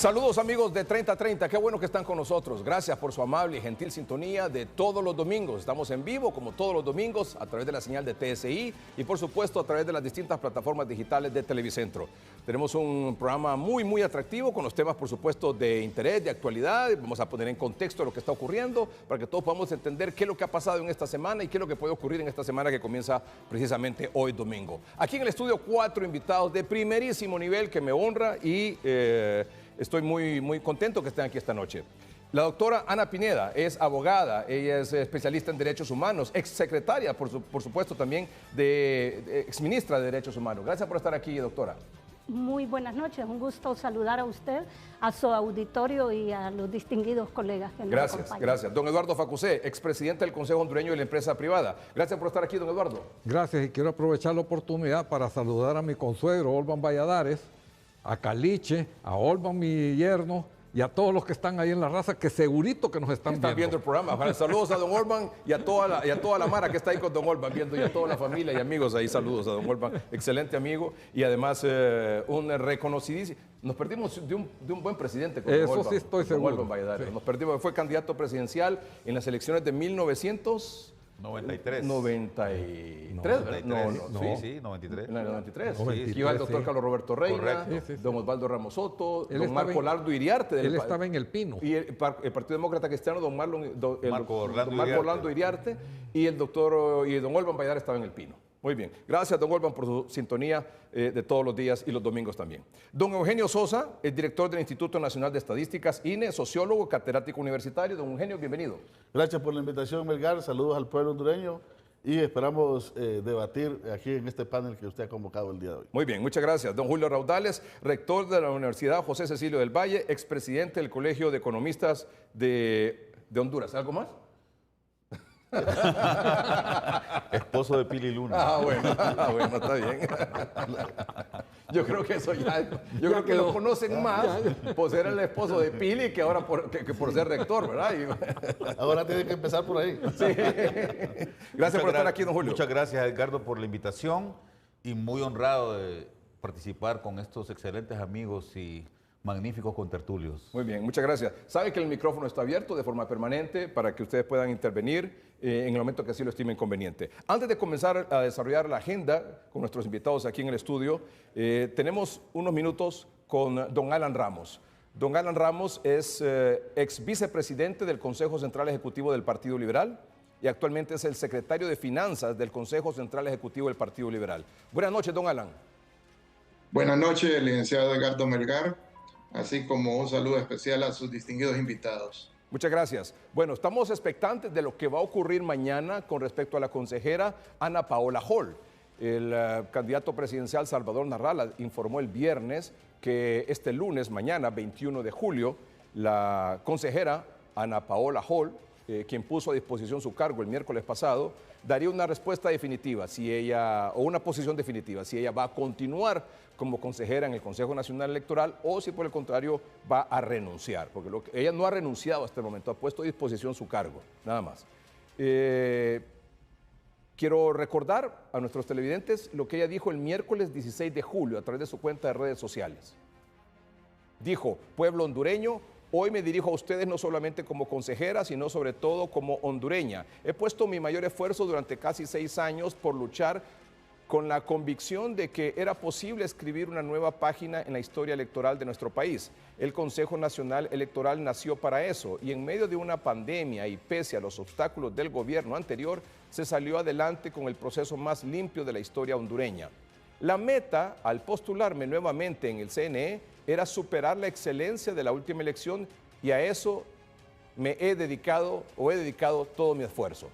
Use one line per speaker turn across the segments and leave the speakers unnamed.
Saludos amigos de 3030, qué bueno que están con nosotros. Gracias por su amable y gentil sintonía de todos los domingos. Estamos en vivo como todos los domingos a través de la señal de TSI y por supuesto a través de las distintas plataformas digitales de Televicentro. Tenemos un programa muy atractivo con los temas por supuesto de interés, de actualidad. Vamos a poner en contexto lo que está ocurriendo para que todos podamos entender qué es lo que ha pasado en esta semana y qué es lo que puede ocurrir en esta semana que comienza precisamente hoy domingo. Aquí en el estudio 4 invitados de primerísimo nivel que me honra y estoy muy contento que estén aquí esta noche. La doctora Ana Pineda es abogada, ella es especialista en derechos humanos, exsecretaria, por supuesto, también de exministra de Derechos Humanos. Gracias por estar aquí, doctora.
Muy buenas noches, un gusto saludar a usted, a su auditorio y a los distinguidos colegas que nos acompañan.
Gracias. Don Eduardo Facusé, expresidente del Consejo Hondureño de la Empresa Privada. Gracias por estar aquí, don Eduardo.
Gracias, y quiero aprovechar la oportunidad para saludar a mi consuegro, Olvan Valladares, a Caliche, a Olvan, mi yerno, y a todos los que están ahí en la raza, que segurito que nos están viendo
el programa. Bueno, saludos a don Olvan y a toda la mara que está ahí con don Olvan viendo, y a toda la familia y amigos ahí. Saludos a don Olvan, excelente amigo y además un reconocidísimo. Nos perdimos de un buen presidente con don Olvan.
Eso sí estoy seguro.
Olvan Valladares. Sí. Nos perdimos, fue candidato presidencial en las elecciones de 1993. 93. No.
Sí, 93.
En el 93.
Sí,
iba el doctor Carlos Roberto Reina, don Osvaldo Ramos Soto, don Marco Orlando Iriarte.
Él estaba en El Pino.
Y el Partido Demócrata Cristiano, don Marco Orlando Iriarte, y el doctor y don Olvan Valladares estaba en El Pino. Muy bien. Gracias, don Olvan, por su sintonía de todos los días y los domingos también. Don Eugenio Sosa, el director del Instituto Nacional de Estadísticas, INE, sociólogo, catedrático universitario. Don Eugenio, bienvenido.
Gracias por la invitación, Melgar. Saludos al pueblo hondureño y esperamos debatir aquí en este panel que usted ha convocado el día de hoy.
Muy bien, muchas gracias. Don Julio Raudales, rector de la Universidad José Cecilio del Valle, expresidente del Colegio de Economistas de Honduras. ¿Algo más?
Esposo de Pili Luna.
Bueno, está bien. Yo creo que eso yo creo que lo conocen más por ser el esposo de Pili que ahora que por ser rector, ¿verdad?
Ahora tiene que empezar por ahí.
Sí. Gracias por estar aquí, don Julio.
Muchas gracias, Edgardo, por la invitación y muy honrado de participar con estos excelentes amigos y magníficos contertulios.
Muy bien, muchas gracias. Sabe que el micrófono está abierto de forma permanente para que ustedes puedan intervenir en el momento que así lo estimen conveniente. Antes de comenzar a desarrollar la agenda con nuestros invitados aquí en el estudio, tenemos unos minutos con don Alan Ramos. Don Alan Ramos es ex vicepresidente del Consejo Central Ejecutivo del Partido Liberal y actualmente es el secretario de Finanzas del Consejo Central Ejecutivo del Partido Liberal. Buenas noches, don Alan.
Buenas noches, licenciado Edgardo Melgar, así como un saludo especial a sus distinguidos invitados.
Muchas gracias. Bueno, estamos expectantes de lo que va a ocurrir mañana con respecto a la consejera Ana Paola Hall. El candidato presidencial Salvador Narrala informó el viernes que este lunes, mañana, 21 de julio, la consejera Ana Paola Hall, quien puso a disposición su cargo el miércoles pasado, daría una respuesta definitiva, o una posición definitiva, si ella va a continuar como consejera en el Consejo Nacional Electoral o si por el contrario va a renunciar, porque ella no ha renunciado hasta el momento, ha puesto a disposición su cargo, nada más. Quiero recordar a nuestros televidentes lo que ella dijo el miércoles 16 de julio a través de su cuenta de redes sociales. Dijo: pueblo hondureño, hoy me dirijo a ustedes no solamente como consejera, sino sobre todo como hondureña. He puesto mi mayor esfuerzo durante casi 6 años por luchar con la convicción de que era posible escribir una nueva página en la historia electoral de nuestro país. El Consejo Nacional Electoral nació para eso y en medio de una pandemia y pese a los obstáculos del gobierno anterior, se salió adelante con el proceso más limpio de la historia hondureña. La meta, al postularme nuevamente en el CNE, era superar la excelencia de la última elección y a eso he dedicado todo mi esfuerzo.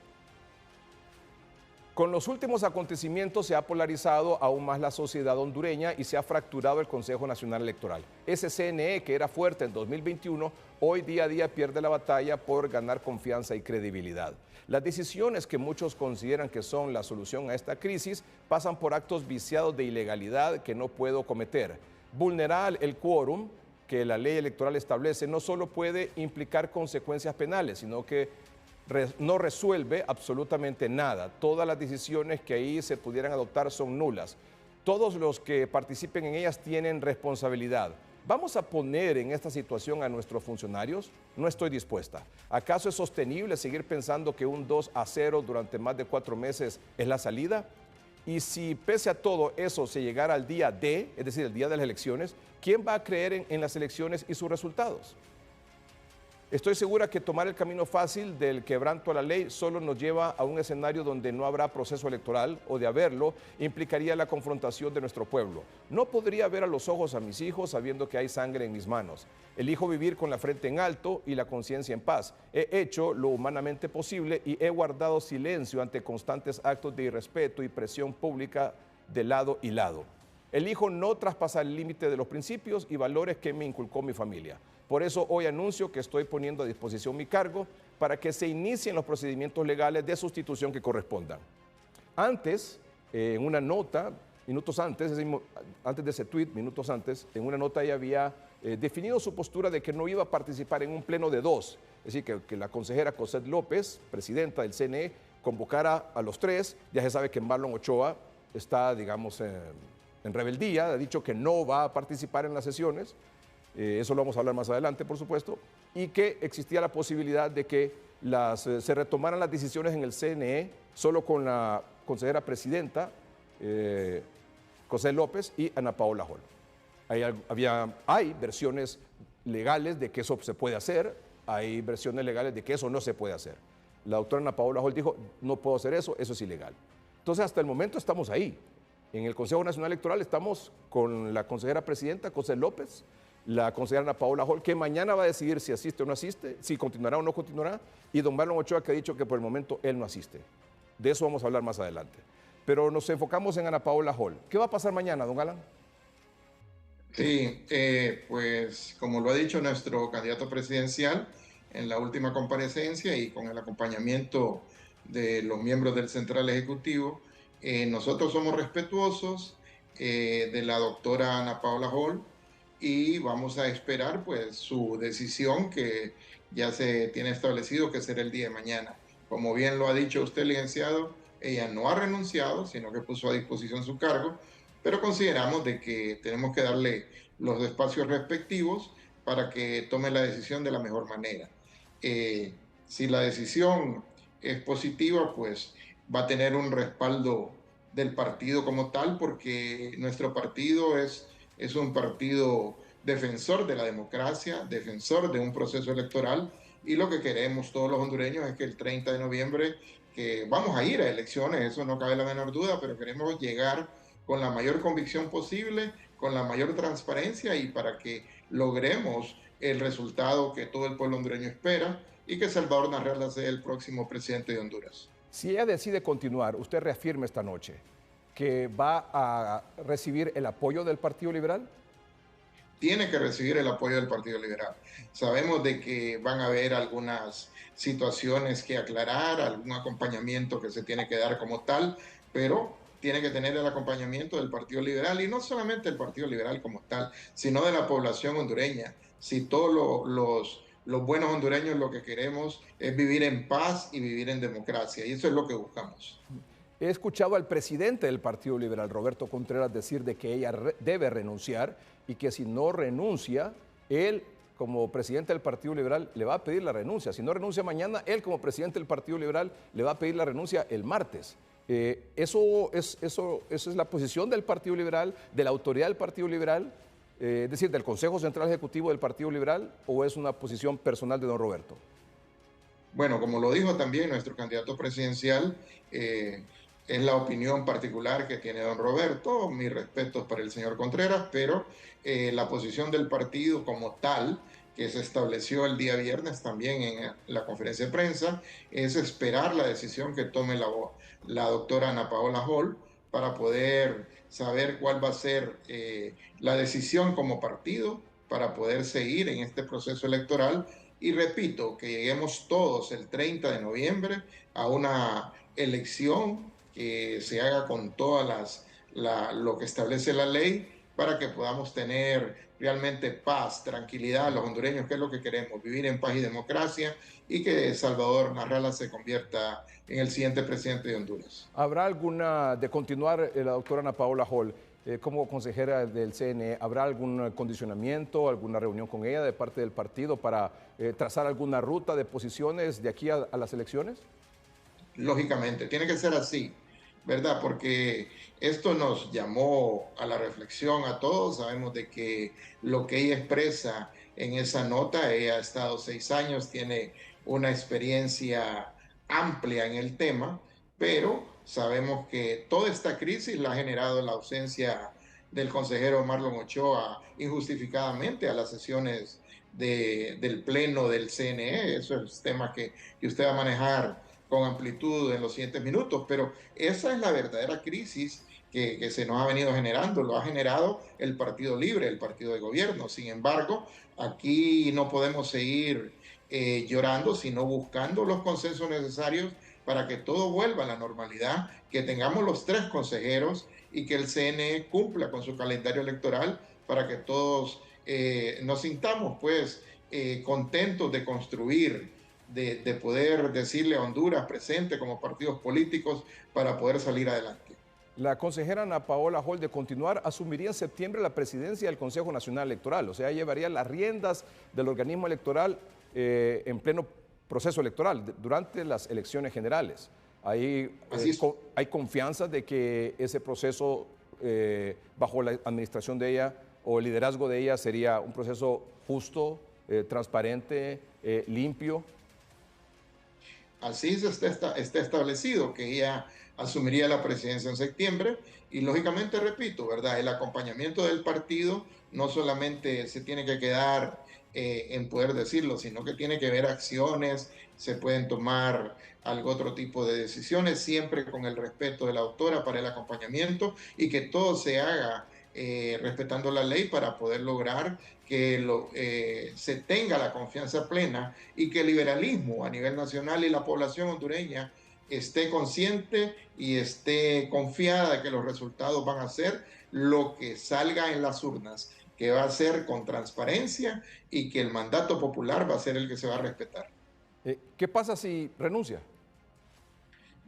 Con los últimos acontecimientos se ha polarizado aún más la sociedad hondureña y se ha fracturado el Consejo Nacional Electoral. Ese CNE que era fuerte en 2021, hoy día a día pierde la batalla por ganar confianza y credibilidad. Las decisiones que muchos consideran que son la solución a esta crisis pasan por actos viciados de ilegalidad que no puedo cometer. Vulnerar el quórum que la ley electoral establece no solo puede implicar consecuencias penales, sino que no resuelve absolutamente nada. Todas las decisiones que ahí se pudieran adoptar son nulas. Todos los que participen en ellas tienen responsabilidad. ¿Vamos a poner en esta situación a nuestros funcionarios? No estoy dispuesta. ¿Acaso es sostenible seguir pensando que un 2-0 durante más de 4 meses es la salida? Y si pese a todo eso se llegara al día D, es decir, el día de las elecciones, ¿quién va a creer en las elecciones y sus resultados? Estoy segura que tomar el camino fácil del quebranto a la ley solo nos lleva a un escenario donde no habrá proceso electoral, o de haberlo, implicaría la confrontación de nuestro pueblo. No podría ver a los ojos a mis hijos sabiendo que hay sangre en mis manos. Elijo vivir con la frente en alto y la conciencia en paz. He hecho lo humanamente posible y he guardado silencio ante constantes actos de irrespeto y presión pública de lado y lado. Elijo no traspasar el límite de los principios y valores que me inculcó mi familia. Por eso hoy anuncio que estoy poniendo a disposición mi cargo para que se inicien los procedimientos legales de sustitución que correspondan. Antes, en una nota, minutos antes, antes de ese tuit, minutos antes, en una nota ella había definido su postura de que no iba a participar en un pleno de 2. Es decir, que la consejera Cosette López, presidenta del CNE, convocara a los 3. Ya se sabe que Marlon Ochoa está, digamos, en rebeldía, ha dicho que no va a participar en las sesiones. Eso lo vamos a hablar más adelante, por supuesto, y que existía la posibilidad de que se retomaran las decisiones en el CNE solo con la consejera presidenta, José López, y Ana Paola Hall. Hay versiones legales de que eso se puede hacer, hay versiones legales de que eso no se puede hacer. La doctora Ana Paola Hall dijo, no puedo hacer eso, eso es ilegal. Entonces, hasta el momento estamos ahí. En el Consejo Nacional Electoral estamos con la consejera presidenta, José López, la consejera Ana Paola Hall, que mañana va a decidir si asiste o no asiste, si continuará o no continuará, y don Marlon Ochoa, que ha dicho que por el momento él no asiste. De eso vamos a hablar más adelante. Pero nos enfocamos en Ana Paola Hall. ¿Qué va a pasar mañana, don Alan?
Sí, pues como lo ha dicho nuestro candidato presidencial en la última comparecencia y con el acompañamiento de los miembros del Central Ejecutivo, nosotros somos respetuosos de la doctora Ana Paola Hall, y vamos a esperar pues su decisión, que ya se tiene establecido que será el día de mañana. Como bien lo ha dicho usted, licenciado, ella no ha renunciado, sino que puso a disposición su cargo, pero consideramos de que tenemos que darle los espacios respectivos para que tome la decisión de la mejor manera. Si la decisión es positiva, pues va a tener un respaldo del partido como tal, porque nuestro partido es un partido defensor de la democracia, defensor de un proceso electoral, y lo que queremos todos los hondureños es que el 30 de noviembre, que vamos a ir a elecciones, eso no cabe la menor duda, pero queremos llegar con la mayor convicción posible, con la mayor transparencia, y para que logremos el resultado que todo el pueblo hondureño espera y que Salvador Narrala sea el próximo presidente de Honduras.
Si ella decide continuar, usted reafirma esta noche que va a recibir el apoyo del Partido Liberal.
Tiene que recibir el apoyo del Partido Liberal. Sabemos de que van a haber algunas situaciones que aclarar, algún acompañamiento que se tiene que dar como tal, pero tiene que tener el acompañamiento del Partido Liberal, y no solamente el Partido Liberal como tal, sino de la población hondureña. Si todos los buenos hondureños lo que queremos es vivir en paz y vivir en democracia, y eso es lo que buscamos.
He escuchado al presidente del Partido Liberal, Roberto Contreras, decir de que ella debe renunciar, y que si no renuncia, él como presidente del Partido Liberal le va a pedir la renuncia. Si no renuncia mañana, él como presidente del Partido Liberal le va a pedir la renuncia el martes. Eso es la posición del Partido Liberal, de la autoridad del Partido Liberal, es decir, del Consejo Central Ejecutivo del Partido Liberal, ¿o es una posición personal de don Roberto?
Bueno, como lo dijo también nuestro candidato presidencial, es la opinión particular que tiene don Roberto, mis respetos para el señor Contreras, pero la posición del partido como tal, que se estableció el día viernes también en la conferencia de prensa, es esperar la decisión que tome la doctora Ana Paola Hall para poder saber cuál va a ser la decisión como partido para poder seguir en este proceso electoral. Y repito, que lleguemos todos el 30 de noviembre a una elección que se haga con todas lo que establece la ley, para que podamos tener realmente paz, tranquilidad, los hondureños, que es lo que queremos, vivir en paz y democracia, y que Salvador Narrala se convierta en el siguiente presidente de Honduras.
¿Habrá alguna, de continuar la doctora Ana Paola Hall, como consejera del CNE, ¿habrá algún condicionamiento, alguna reunión con ella de parte del partido para trazar alguna ruta de posiciones de aquí a las elecciones?
Lógicamente, tiene que ser así, ¿verdad? Porque esto nos llamó a la reflexión a todos. Sabemos de que lo que ella expresa en esa nota, ella ha estado 6 años, tiene una experiencia amplia en el tema, pero sabemos que toda esta crisis la ha generado la ausencia del consejero Marlon Ochoa injustificadamente a las sesiones del Pleno del CNE. Eso es tema que usted va a manejar con amplitud en los siguientes minutos, pero esa es la verdadera crisis que se nos ha venido generando. Lo ha generado el Partido Libre, el partido de gobierno. Sin embargo, aquí no podemos seguir llorando, sino buscando los consensos necesarios para que todo vuelva a la normalidad, que tengamos los 3 consejeros y que el CNE cumpla con su calendario electoral para que todos nos sintamos pues contentos de construir, de poder decirle a Honduras presente como partidos políticos para poder salir adelante.
La consejera Ana Paola Hall, de continuar, asumiría en septiembre la presidencia del Consejo Nacional Electoral, o sea, llevaría las riendas del organismo electoral en pleno proceso electoral, durante las elecciones generales. Hay confianza de que ese proceso, bajo la administración de ella o el liderazgo de ella, sería un proceso justo, transparente, limpio.
Así está establecido que ella asumiría la presidencia en septiembre y lógicamente, repito, ¿verdad? El acompañamiento del partido no solamente se tiene que quedar en poder decirlo, sino que tiene que haber acciones, se pueden tomar algún otro tipo de decisiones, siempre con el respeto de la autora para el acompañamiento y que todo se haga respetando la ley para poder lograr que se tenga la confianza plena y que el liberalismo a nivel nacional y la población hondureña esté consciente y esté confiada de que los resultados van a ser lo que salga en las urnas, que va a ser con transparencia y que el mandato popular va a ser el que se va a respetar.
¿Qué pasa si renuncia?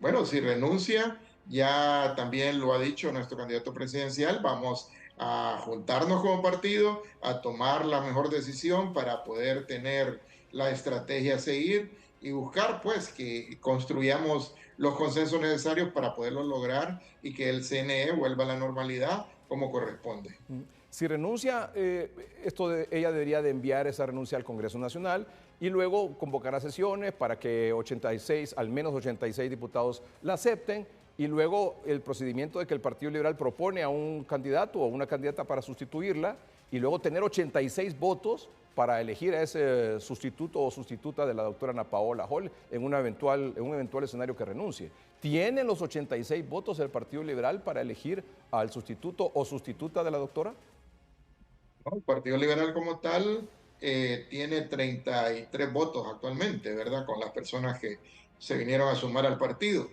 Bueno, si renuncia, ya también lo ha dicho nuestro candidato presidencial, vamos a juntarnos como partido, a tomar la mejor decisión para poder tener la estrategia a seguir y buscar pues que construyamos los consensos necesarios para poderlo lograr y que el CNE vuelva a la normalidad como corresponde.
Si renuncia, ella debería de enviar esa renuncia al Congreso Nacional y luego convocar a sesiones para que al menos 86 diputados la acepten, y luego el procedimiento de que el Partido Liberal propone a un candidato o una candidata para sustituirla y luego tener 86 votos para elegir a ese sustituto o sustituta de la doctora Ana Paola Hall en un eventual escenario que renuncie. ¿Tienen los 86 votos el Partido Liberal para elegir al sustituto o sustituta de la doctora?
No, el Partido Liberal como tal tiene 33 votos actualmente, ¿verdad? Con las personas que se vinieron a sumar al partido.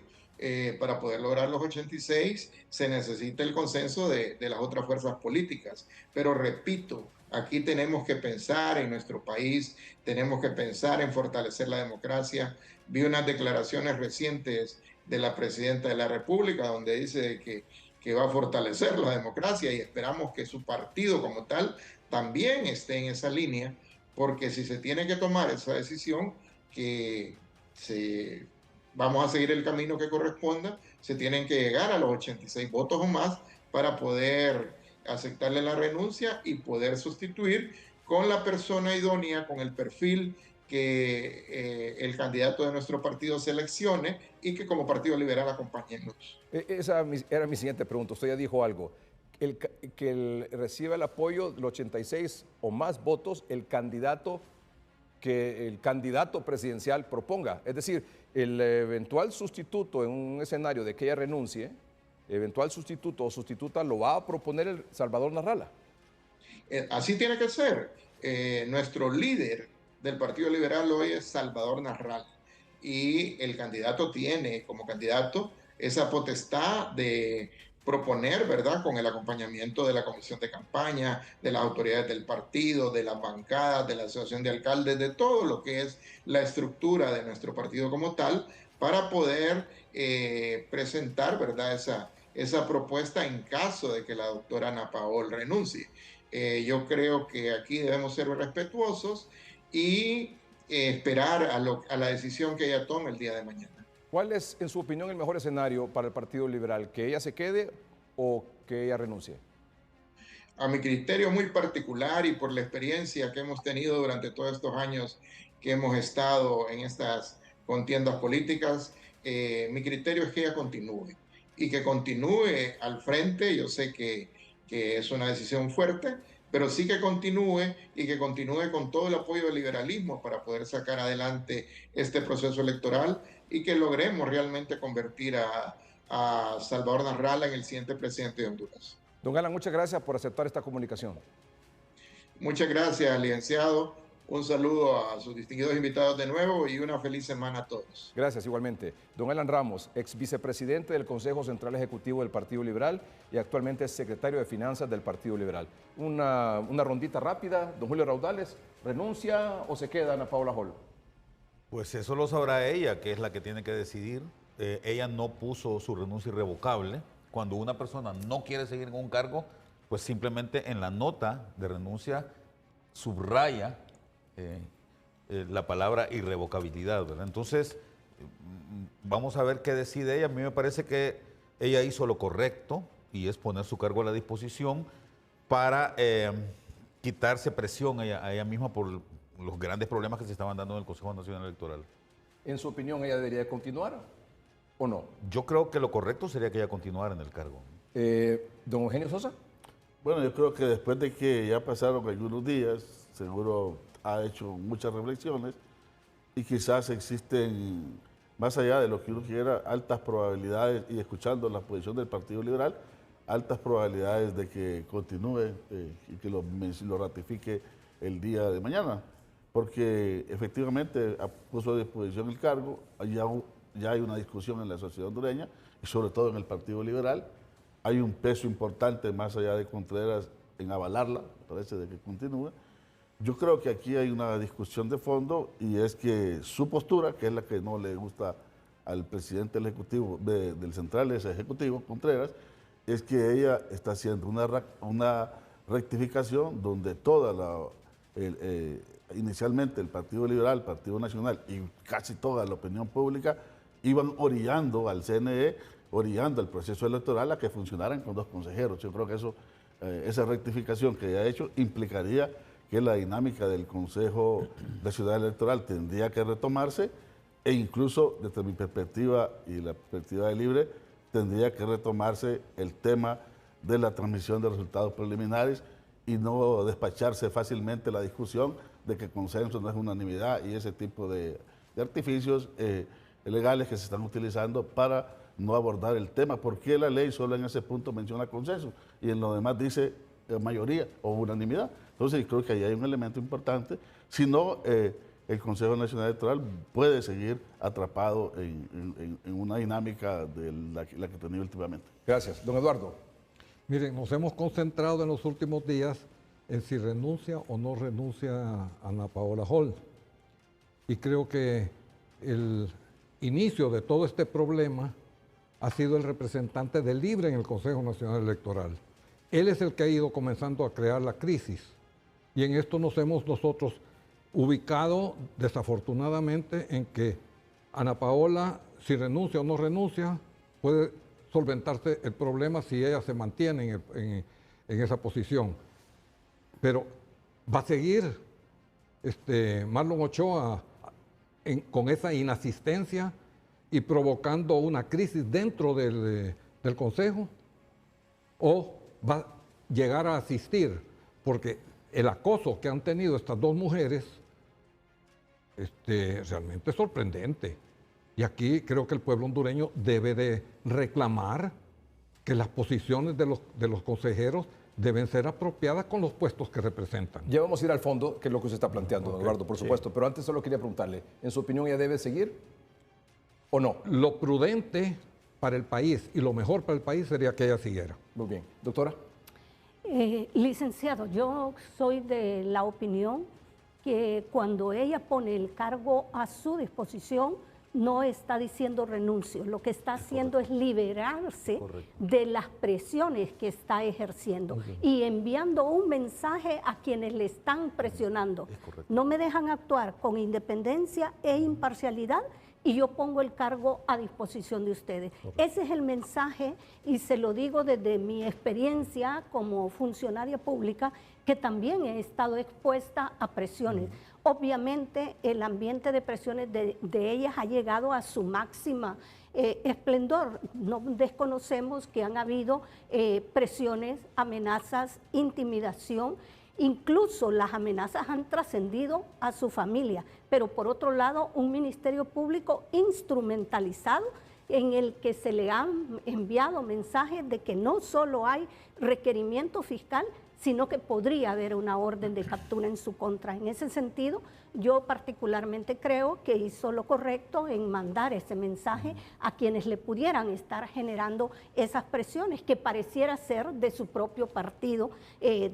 Para poder lograr los 86 se necesita el consenso de las otras fuerzas políticas. Pero repito, aquí tenemos que pensar en nuestro país, tenemos que pensar en fortalecer la democracia. Vi unas declaraciones recientes de la presidenta de la República donde dice que va a fortalecer la democracia y esperamos que su partido como tal también esté en esa línea, porque si se tiene que tomar esa decisión, vamos a seguir el camino que corresponda, se tienen que llegar a los 86 votos o más para poder aceptarle la renuncia y poder sustituir con la persona idónea, con el perfil que el candidato de nuestro partido seleccione y que como Partido Liberal acompañemos.
Esa era mi siguiente pregunta. Usted ya dijo algo. Que reciba el apoyo de los 86 o más votos que el candidato presidencial proponga. Es decir, el eventual sustituto en un escenario de que ella renuncie, eventual sustituto o sustituta lo va a proponer el Salvador Narrala.
Así tiene que ser. Nuestro líder del Partido Liberal hoy es Salvador Narrala y el candidato tiene como candidato esa potestad de proponer, ¿verdad?, con el acompañamiento de la comisión de campaña, de las autoridades del partido, de las bancadas, de la asociación de alcaldes, de todo lo que es la estructura de nuestro partido como tal, para poder presentar, ¿verdad?, esa propuesta en caso de que la doctora Ana Paola renuncie. Yo creo que aquí debemos ser respetuosos y esperar a la decisión que ella tome el día de mañana.
¿Cuál es, en su opinión, el mejor escenario para el Partido Liberal? ¿Que ella se quede o que ella renuncie?
A mi criterio muy particular y por la experiencia que hemos tenido durante todos estos años que hemos estado en estas contiendas políticas, mi criterio es que ella continúe y que continúe al frente. Yo sé que es una decisión fuerte, pero sí que continúe y que continúe con todo el apoyo del liberalismo para poder sacar adelante este proceso electoral y que logremos realmente convertir a Salvador Narrala en el siguiente presidente de Honduras.
Don Alan, muchas gracias por aceptar esta comunicación.
Muchas gracias, licenciado. Un saludo a sus distinguidos invitados de nuevo y una feliz semana a todos.
Gracias, igualmente. Don Alan Ramos, ex vicepresidente del Consejo Central Ejecutivo del Partido Liberal y actualmente es secretario de Finanzas del Partido Liberal. Una rondita rápida. Don Julio Raudales, ¿renuncia o se queda Ana Paola Hall?
Pues eso lo sabrá ella, que es la que tiene que decidir. Ella no puso su renuncia irrevocable. Cuando una persona no quiere seguir en un cargo, pues simplemente en la nota de renuncia subraya la palabra irrevocabilidad, ¿verdad? Entonces, vamos a ver qué decide ella. A mí me parece que ella hizo lo correcto y es poner su cargo a la disposición para quitarse presión a ella misma por los grandes problemas que se estaban dando en el Consejo Nacional Electoral.
¿En su opinión ella debería continuar o no?
Yo creo que lo correcto sería que ella continuara en el cargo.
Don Eugenio Sosa.
Bueno, yo creo que después de que ya pasaron algunos días, seguro ha hecho muchas reflexiones y quizás existen, más allá de lo que uno quiera, altas probabilidades, y escuchando la posición del Partido Liberal, altas probabilidades de que continúe y que lo ratifique el día de mañana, porque efectivamente puso a disposición el cargo, ya hay una discusión en la sociedad hondureña y sobre todo en el Partido Liberal. Hay un peso importante más allá de Contreras en avalarla, parece de que continúe. Yo creo que aquí hay una discusión de fondo y es que su postura, que es la que no le gusta al presidente del Ejecutivo, del Central Ejecutivo, Contreras, es que ella está haciendo una rectificación donde inicialmente el Partido Liberal, el Partido Nacional y casi toda la opinión pública iban orillando al CNE, orillando el proceso electoral a que funcionaran con 2 consejeros. Yo creo que esa rectificación que ella ha hecho implicaría que la dinámica del Consejo de Ciudad Electoral tendría que retomarse e incluso desde mi perspectiva y la perspectiva de Libre tendría que retomarse el tema de la transmisión de resultados preliminares y no despacharse fácilmente la discusión de que el consenso no es unanimidad y ese tipo de artificios legales que se están utilizando para no abordar el tema, porque la ley solo en ese punto menciona consenso y en lo demás dice mayoría o unanimidad. Entonces creo que ahí hay un elemento importante, si no el Consejo Nacional Electoral puede seguir atrapado en una dinámica de la que tenía últimamente.
Gracias. Don Eduardo.
Miren, nos hemos concentrado en los últimos días en si renuncia o no renuncia Ana Paola Hall. Y creo que el inicio de todo este problema ha sido el representante de Libre en el Consejo Nacional Electoral. Él es el que ha ido comenzando a crear la crisis. Y en esto nos hemos nosotros ubicado desafortunadamente en que Ana Paola, si renuncia o no renuncia, puede solventarse el problema si ella se mantiene en esa posición. Pero va a seguir Marlon Ochoa con esa inasistencia y provocando una crisis dentro del Consejo, o va a llegar a asistir, porque el acoso que han tenido estas 2 mujeres realmente es sorprendente. Y aquí creo que el pueblo hondureño debe de reclamar que las posiciones de los consejeros deben ser apropiadas con los puestos que representan.
Ya vamos a ir al fondo, que es lo que usted está planteando, don Eduardo, por supuesto. Pero antes solo quería preguntarle, ¿en su opinión ella debe seguir o no?
Lo prudente para el país y lo mejor para el país sería que ella siguiera.
Muy bien. Doctora.
Licenciado, yo soy de la opinión que cuando ella pone el cargo a su disposición, no está diciendo renuncio, lo que está haciendo es liberarse de las presiones que está ejerciendo y enviando un mensaje a quienes le están presionando. No me dejan actuar con independencia e imparcialidad y yo pongo el cargo a disposición de ustedes. Ese es el mensaje y se lo digo desde mi experiencia como funcionaria pública, que también he estado expuesta a presiones. Obviamente el ambiente de presiones de ellas ha llegado a su máxima esplendor. No desconocemos que han habido presiones, amenazas, intimidación. Incluso las amenazas han trascendido a su familia, pero por otro lado un ministerio público instrumentalizado en el que se le han enviado mensajes de que no solo hay requerimiento fiscal, sino que podría haber una orden de captura en su contra. En ese sentido, yo particularmente creo que hizo lo correcto en mandar ese mensaje a quienes le pudieran estar generando esas presiones, que pareciera ser de su propio partido,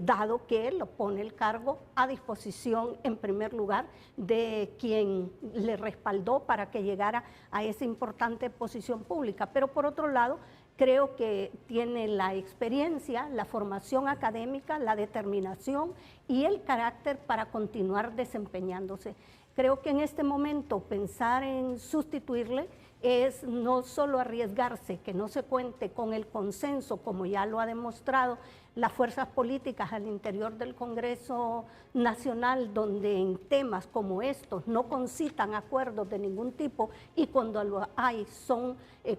dado que lo pone el cargo a disposición, en primer lugar, de quien le respaldó para que llegara a esa importante posición pública. Pero por otro lado, creo que tiene la experiencia, la formación académica, la determinación y el carácter para continuar desempeñándose. Creo que en este momento pensar en sustituirle es no solo arriesgarse, que no se cuente con el consenso, como ya lo ha demostrado las fuerzas políticas al interior del Congreso Nacional, donde en temas como estos no concitan acuerdos de ningún tipo y cuando lo hay son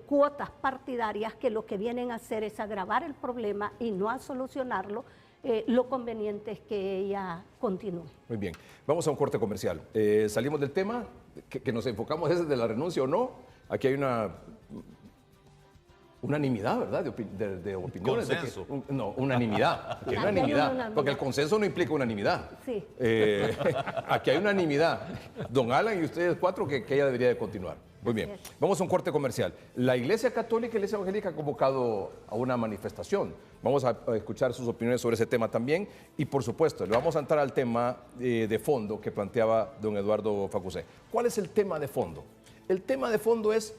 cuotas partidarias que lo que vienen a hacer es agravar el problema y no a solucionarlo. Lo conveniente es que ella continúe.
Muy bien, vamos a un corte comercial. Salimos del tema, que nos enfocamos desde de la renuncia o no. Aquí hay una unanimidad, ¿verdad? De opiniones.
Consenso.
No, unanimidad. Aquí hay unanimidad, porque el consenso no implica unanimidad.
Sí.
Aquí hay unanimidad. Don Alan y ustedes cuatro que ella debería de continuar. Muy bien, vamos a un corte comercial. La Iglesia Católica y la Iglesia Evangélica ha convocado a una manifestación. Vamos a escuchar sus opiniones sobre ese tema también. Y por supuesto, le vamos a entrar al tema de fondo que planteaba don Eduardo Facusé. ¿Cuál es el tema de fondo? El tema de fondo es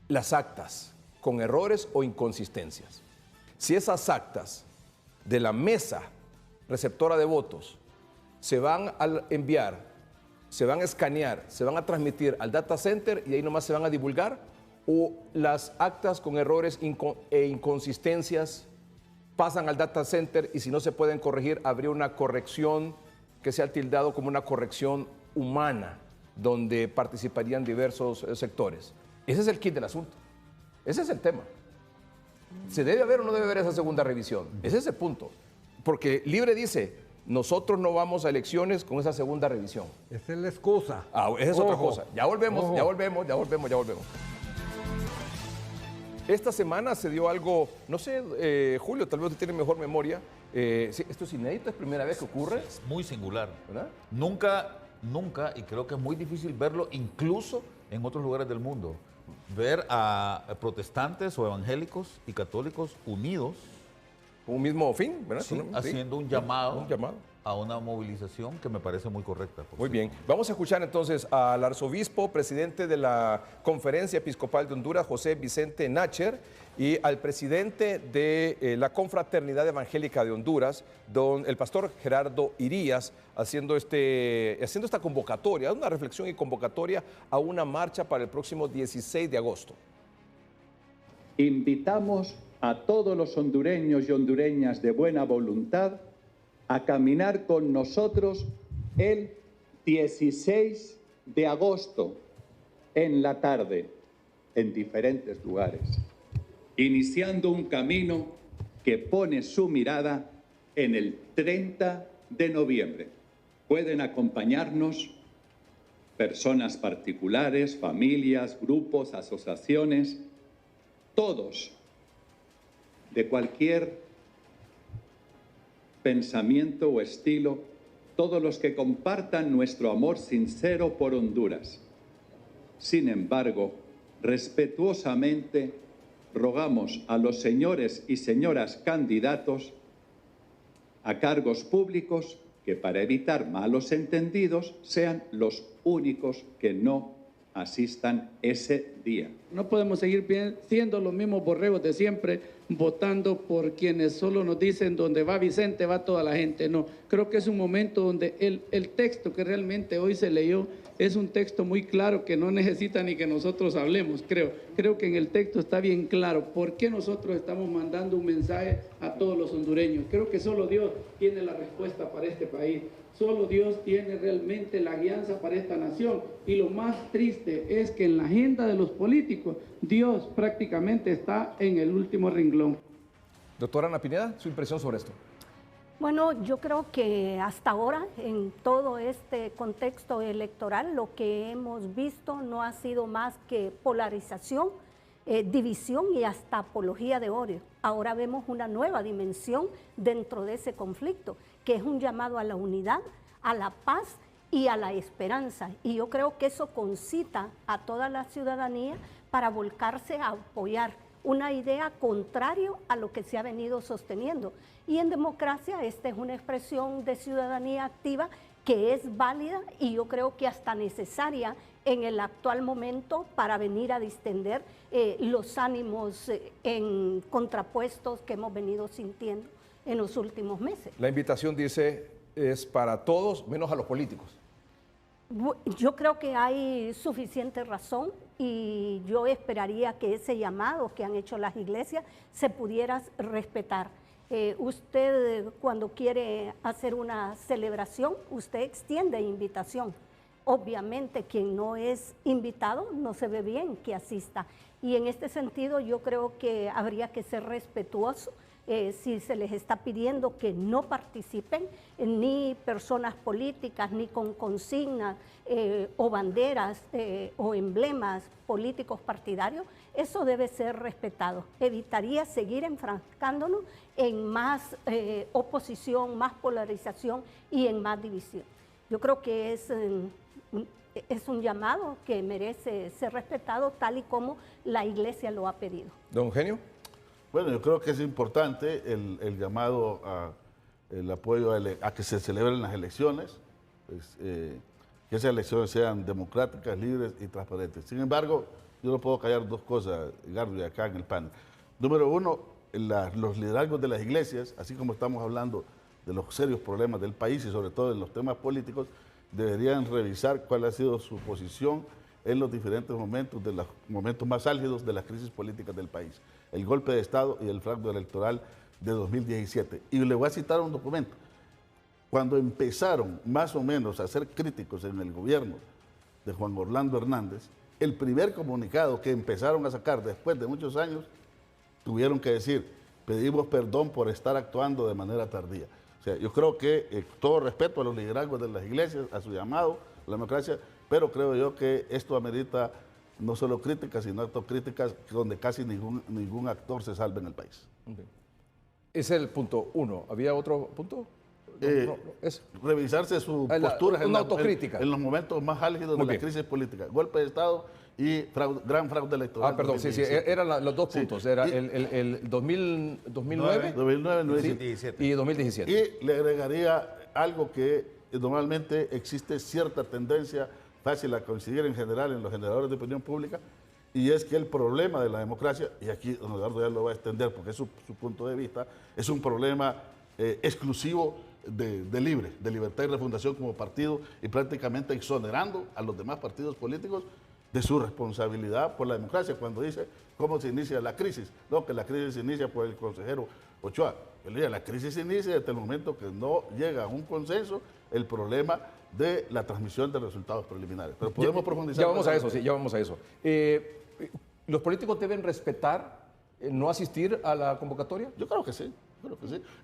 las actas con errores o inconsistencias. Si esas actas de la mesa receptora de votos se van a enviar, se van a escanear, se van a transmitir al data center y ahí nomás se van a divulgar, o las actas con errores e inconsistencias pasan al data center y si no se pueden corregir, habría una corrección que se ha tildado como una corrección humana, donde participarían diversos sectores. Ese es el kit del asunto. Ese es el tema. ¿Se debe haber o no debe haber esa segunda revisión? Ese es el punto. Porque Libre dice, nosotros no vamos a elecciones con esa segunda revisión.
Esa es la excusa.
Esa es otra cosa. Ya volvemos, ya volvemos. Esta semana se dio algo, no sé, Julio, tal vez usted tiene mejor memoria. Sí, esto es inédito, es primera vez que ocurre.
Es muy singular.
¿Verdad?
Nunca, y creo que es muy difícil verlo, incluso en otros lugares del mundo, ver a protestantes o evangélicos y católicos unidos.
Con un mismo fin, ¿verdad?
Sí,
Sí.
haciendo un llamado
Un llamado.
a una movilización que me parece muy correcta.
Muy bien. Vamos a escuchar entonces al arzobispo, presidente de la Conferencia Episcopal de Honduras, José Vicente Nácher, y al presidente de la Confraternidad Evangélica de Honduras, el pastor Gerardo Irías, haciendo esta convocatoria, una reflexión y convocatoria a una marcha para el próximo 16 de agosto.
Invitamos a todos los hondureños y hondureñas de buena voluntad a caminar con nosotros el 16 de agosto en la tarde en diferentes lugares, iniciando un camino que pone su mirada en el 30 de noviembre. Pueden acompañarnos personas particulares, familias, grupos, asociaciones, todos de cualquier pensamiento o estilo, todos los que compartan nuestro amor sincero por Honduras. Sin embargo, respetuosamente rogamos a los señores y señoras candidatos a cargos públicos que para evitar malos entendidos sean los únicos que no asistan ese día.
No podemos seguir siendo los mismos borregos de siempre, votando por quienes solo nos dicen donde va Vicente va toda la gente. No, creo que es un momento donde el texto que realmente hoy se leyó es un texto muy claro que no necesita ni que nosotros hablemos, creo que en el texto está bien claro por qué nosotros estamos mandando un mensaje a todos los hondureños. Creo que solo Dios tiene la respuesta para este país. Solo Dios tiene realmente la guianza para esta nación. Y lo más triste es que en la agenda de los políticos, Dios prácticamente está en el último renglón.
Doctora Ana Pineda, su impresión sobre esto.
Bueno, yo creo que hasta ahora, en todo este contexto electoral, lo que hemos visto no ha sido más que polarización, división y hasta apología de odio. Ahora vemos una nueva dimensión dentro de ese conflicto, que es un llamado a la unidad, a la paz y a la esperanza. Y yo creo que eso concita a toda la ciudadanía para volcarse a apoyar una idea contraria a lo que se ha venido sosteniendo. Y en democracia esta es una expresión de ciudadanía activa que es válida y yo creo que hasta necesaria en el actual momento para venir a distender los ánimos en contrapuestos que hemos venido sintiendo en los últimos meses.
La invitación, dice, es para todos, menos a los políticos.
Yo creo que hay suficiente razón y yo esperaría que ese llamado que han hecho las iglesias se pudiera respetar. Usted cuando quiere hacer una celebración, usted extiende invitación. Obviamente quien no es invitado no se ve bien que asista. Y en este sentido yo creo que habría que ser respetuoso. Si se les está pidiendo que no participen ni personas políticas, ni con consignas o banderas o emblemas políticos partidarios, eso debe ser respetado. Evitaría seguir enfrascándonos en más oposición, más polarización y en más división. Yo creo que es un llamado que merece ser respetado tal y como la Iglesia lo ha pedido.
Don Eugenio.
Bueno, yo creo que es importante el llamado el apoyo a que se celebren las elecciones, pues, que esas elecciones sean democráticas, libres y transparentes. Sin embargo, yo no puedo callar dos cosas, Gardo, acá en el panel. Número uno, los liderazgos de las iglesias, así como estamos hablando de los serios problemas del país y sobre todo de los temas políticos, deberían revisar cuál ha sido su posición en los diferentes momentos, de los momentos más álgidos de las crisis políticas del país. El golpe de Estado y el fraude electoral de 2017. Y le voy a citar un documento. Cuando empezaron más o menos a ser críticos en el gobierno de Juan Orlando Hernández, el primer comunicado que empezaron a sacar después de muchos años, tuvieron que decir, pedimos perdón por estar actuando de manera tardía. O sea, yo creo que todo respeto a los liderazgos de las iglesias, a su llamado, a la democracia, pero creo yo que esto amerita no solo críticas, sino autocríticas donde casi ningún actor se salve en el país.
Okay. Ese es el punto uno. ¿Había otro punto?
Revisarse sus posturas en los momentos más álgidos de la crisis política. Golpe de Estado y gran fraude electoral.
Ah, perdón, sí, eran los dos puntos. Era el 2009,
2017
y 2017.
Y le agregaría algo que normalmente existe cierta tendencia fácil a coincidir en general en los generadores de opinión pública, y es que el problema de la democracia, y aquí don Eduardo ya lo va a extender porque es su punto de vista, es un problema exclusivo de Libre, de Libertad y Refundación como partido, y prácticamente exonerando a los demás partidos políticos de su responsabilidad por la democracia. Cuando dice cómo se inicia la crisis, no, que la crisis se inicia por el consejero Ochoa. La crisis se inicia desde el momento que no llega a un consenso el problema de la transmisión de resultados preliminares. Pero podemos profundizar.
Ya vamos a eso, sí, ya vamos a eso. ¿Los políticos deben respetar no asistir a la convocatoria?
Yo creo que sí.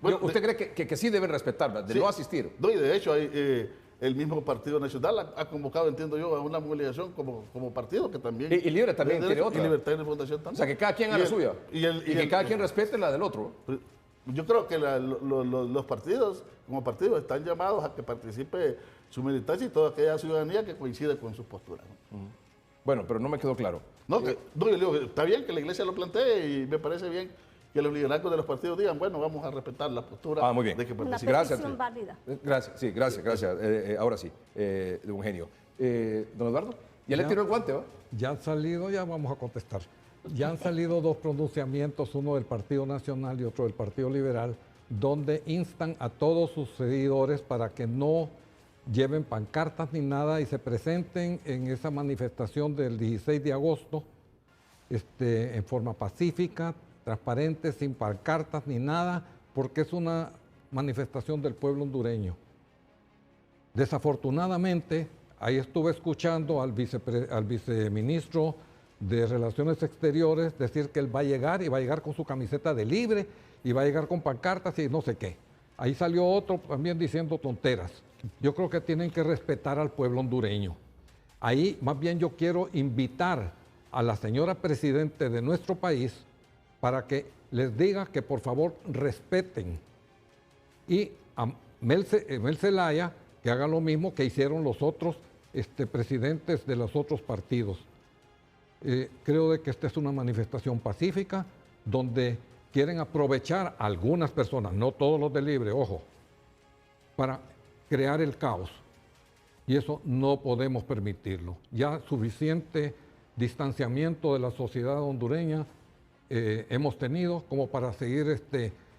Bueno, ¿usted cree que sí deben respetar, de no asistir?
No, y de hecho el mismo Partido Nacional ha convocado, entiendo yo, a una movilización como partido que también...
Y Libre también tiene otra.
Y Libertad y Refundación también.
O sea, que cada quien haga la suya. Y que cada quien respete la del otro.
Yo creo que los partidos, como partidos, están llamados a que participe su militancia y toda aquella ciudadanía que coincide con sus posturas.
Bueno, pero no me quedó claro.
No, yo digo, está bien que la Iglesia lo plantee y me parece bien que los liderazgos de los partidos digan, bueno, vamos a respetar la postura
muy bien.
de que
Una
participen.
Gracias.
petición válida.
Gracias, sí, gracias. Ahora sí, don Eugenio. Don Eduardo, ya le tiró el guante, ¿va?
Ya han salido, ya vamos a contestar. Ya han salido dos pronunciamientos, uno del Partido Nacional y otro del Partido Liberal, donde instan a todos sus seguidores para que no lleven pancartas ni nada y se presenten en esa manifestación del 16 de agosto en forma pacífica, transparente, sin pancartas ni nada, porque es una manifestación del pueblo hondureño. Desafortunadamente, ahí estuve escuchando al viceministro de Relaciones Exteriores decir que él va a llegar y va a llegar con su camiseta de Libre y va a llegar con pancartas y no sé qué. Ahí salió otro también diciendo tonteras. Yo creo que tienen que respetar al pueblo hondureño. Ahí más bien yo quiero invitar a la señora presidente de nuestro país para que les diga que por favor respeten. Y a Mel Zelaya que haga lo mismo que hicieron los otros presidentes de los otros partidos. Creo de que esta es una manifestación pacífica donde quieren aprovechar a algunas personas, no todos los de Libre, ojo, para crear el caos. Y eso no podemos permitirlo. Ya suficiente distanciamiento de la sociedad hondureña hemos tenido como para seguir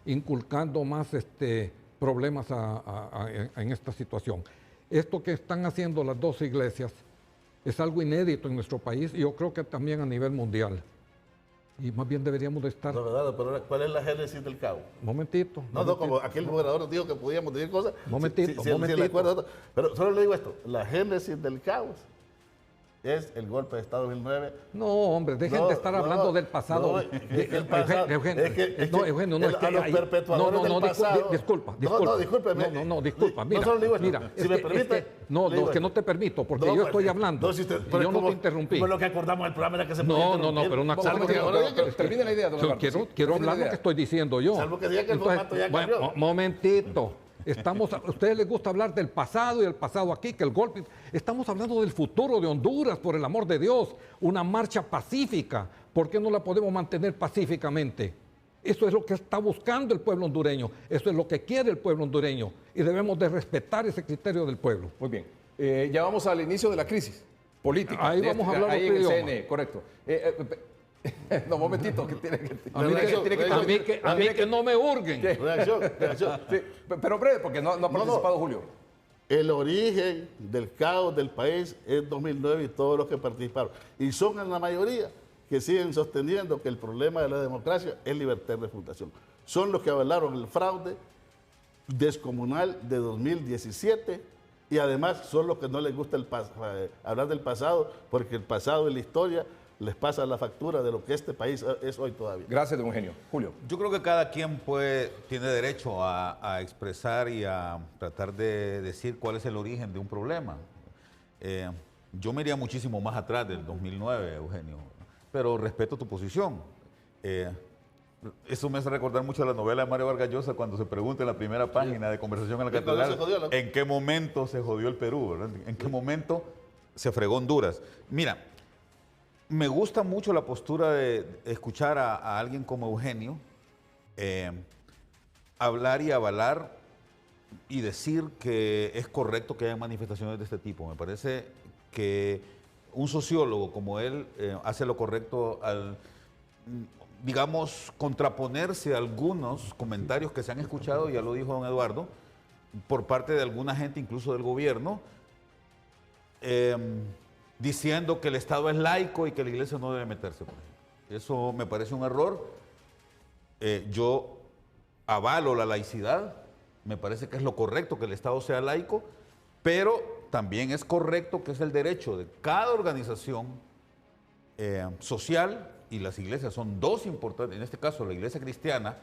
inculcando más problemas en esta situación. Esto que están haciendo las dos iglesias es algo inédito en nuestro país y yo creo que también a nivel mundial. Y más bien deberíamos de estar...
No, ¿verdad? Pero ¿cuál es la génesis del caos?
Momentito.
No, como aquel gobernador dijo que podíamos decir cosas.
Momentito.
Pero solo le digo esto, la génesis del caos es el golpe de Estado 2009.
No, hombre, dejen de estar hablando del pasado. Eugenio, no, es que
a los perpetuadores del pasado.
Disculpa.
Discúlpeme.
No, disculpa. Mira,
no solo digo esto,
mira,
si me permite.
Es que no te permito, porque yo estoy hablando. Y yo no te interrumpí.
Lo que acordamos en el programa era que se
No, pero una cosa.
Termine la idea, don Eduardo.
Quiero hablar lo que estoy diciendo yo.
Salvo que diga que el formato ya cambió.
Momentito. A ustedes les gusta hablar del pasado y el pasado aquí, que el golpe. Estamos hablando del futuro de Honduras, por el amor de Dios. Una marcha pacífica. ¿Por qué no la podemos mantener pacíficamente? Eso es lo que está buscando el pueblo hondureño. Eso es lo que quiere el pueblo hondureño. Y debemos de respetar ese criterio del pueblo.
Muy bien. Ya vamos al inicio de la crisis política.
Ahí vamos a hablar
ahí en el
idioma.
CNE, correcto. No, momentito, que tiene que...
A mí que no me hurguen.
Reacción.
Sí, pero breve, porque no ha participado Julio.
El origen del caos del país es 2009 y todos los que participaron. Y son en la mayoría que siguen sosteniendo que el problema de la democracia es libertad de refutación. Son los que avalaron el fraude descomunal de 2017 y además son los que no les gusta hablar del pasado, porque el pasado y la historia les pasa la factura de lo que este país es hoy todavía.
Gracias, don Eugenio. Julio.
Yo creo que cada quien tiene derecho a expresar y a tratar de decir cuál es el origen de un problema. Yo me iría muchísimo más atrás del 2009, Eugenio, pero respeto tu posición. Eso me hace recordar mucho a la novela de Mario Vargas Llosa cuando se pregunta en la primera página de Conversación en la Catedral en qué momento se jodió el Perú, ¿verdad? En qué momento se fregó Honduras. Mira, me gusta mucho la postura de escuchar a alguien como Eugenio hablar y avalar y decir que es correcto que haya manifestaciones de este tipo. Me parece que un sociólogo como él hace lo correcto al, digamos, contraponerse a algunos comentarios que se han escuchado, ya lo dijo don Eduardo, por parte de alguna gente, incluso del gobierno, diciendo que el Estado es laico y que la Iglesia no debe meterse. Eso me parece un error. Yo avalo la laicidad, me parece que es lo correcto que el Estado sea laico, pero también es correcto que es el derecho de cada organización social, y las iglesias son dos importantes, en este caso la Iglesia cristiana,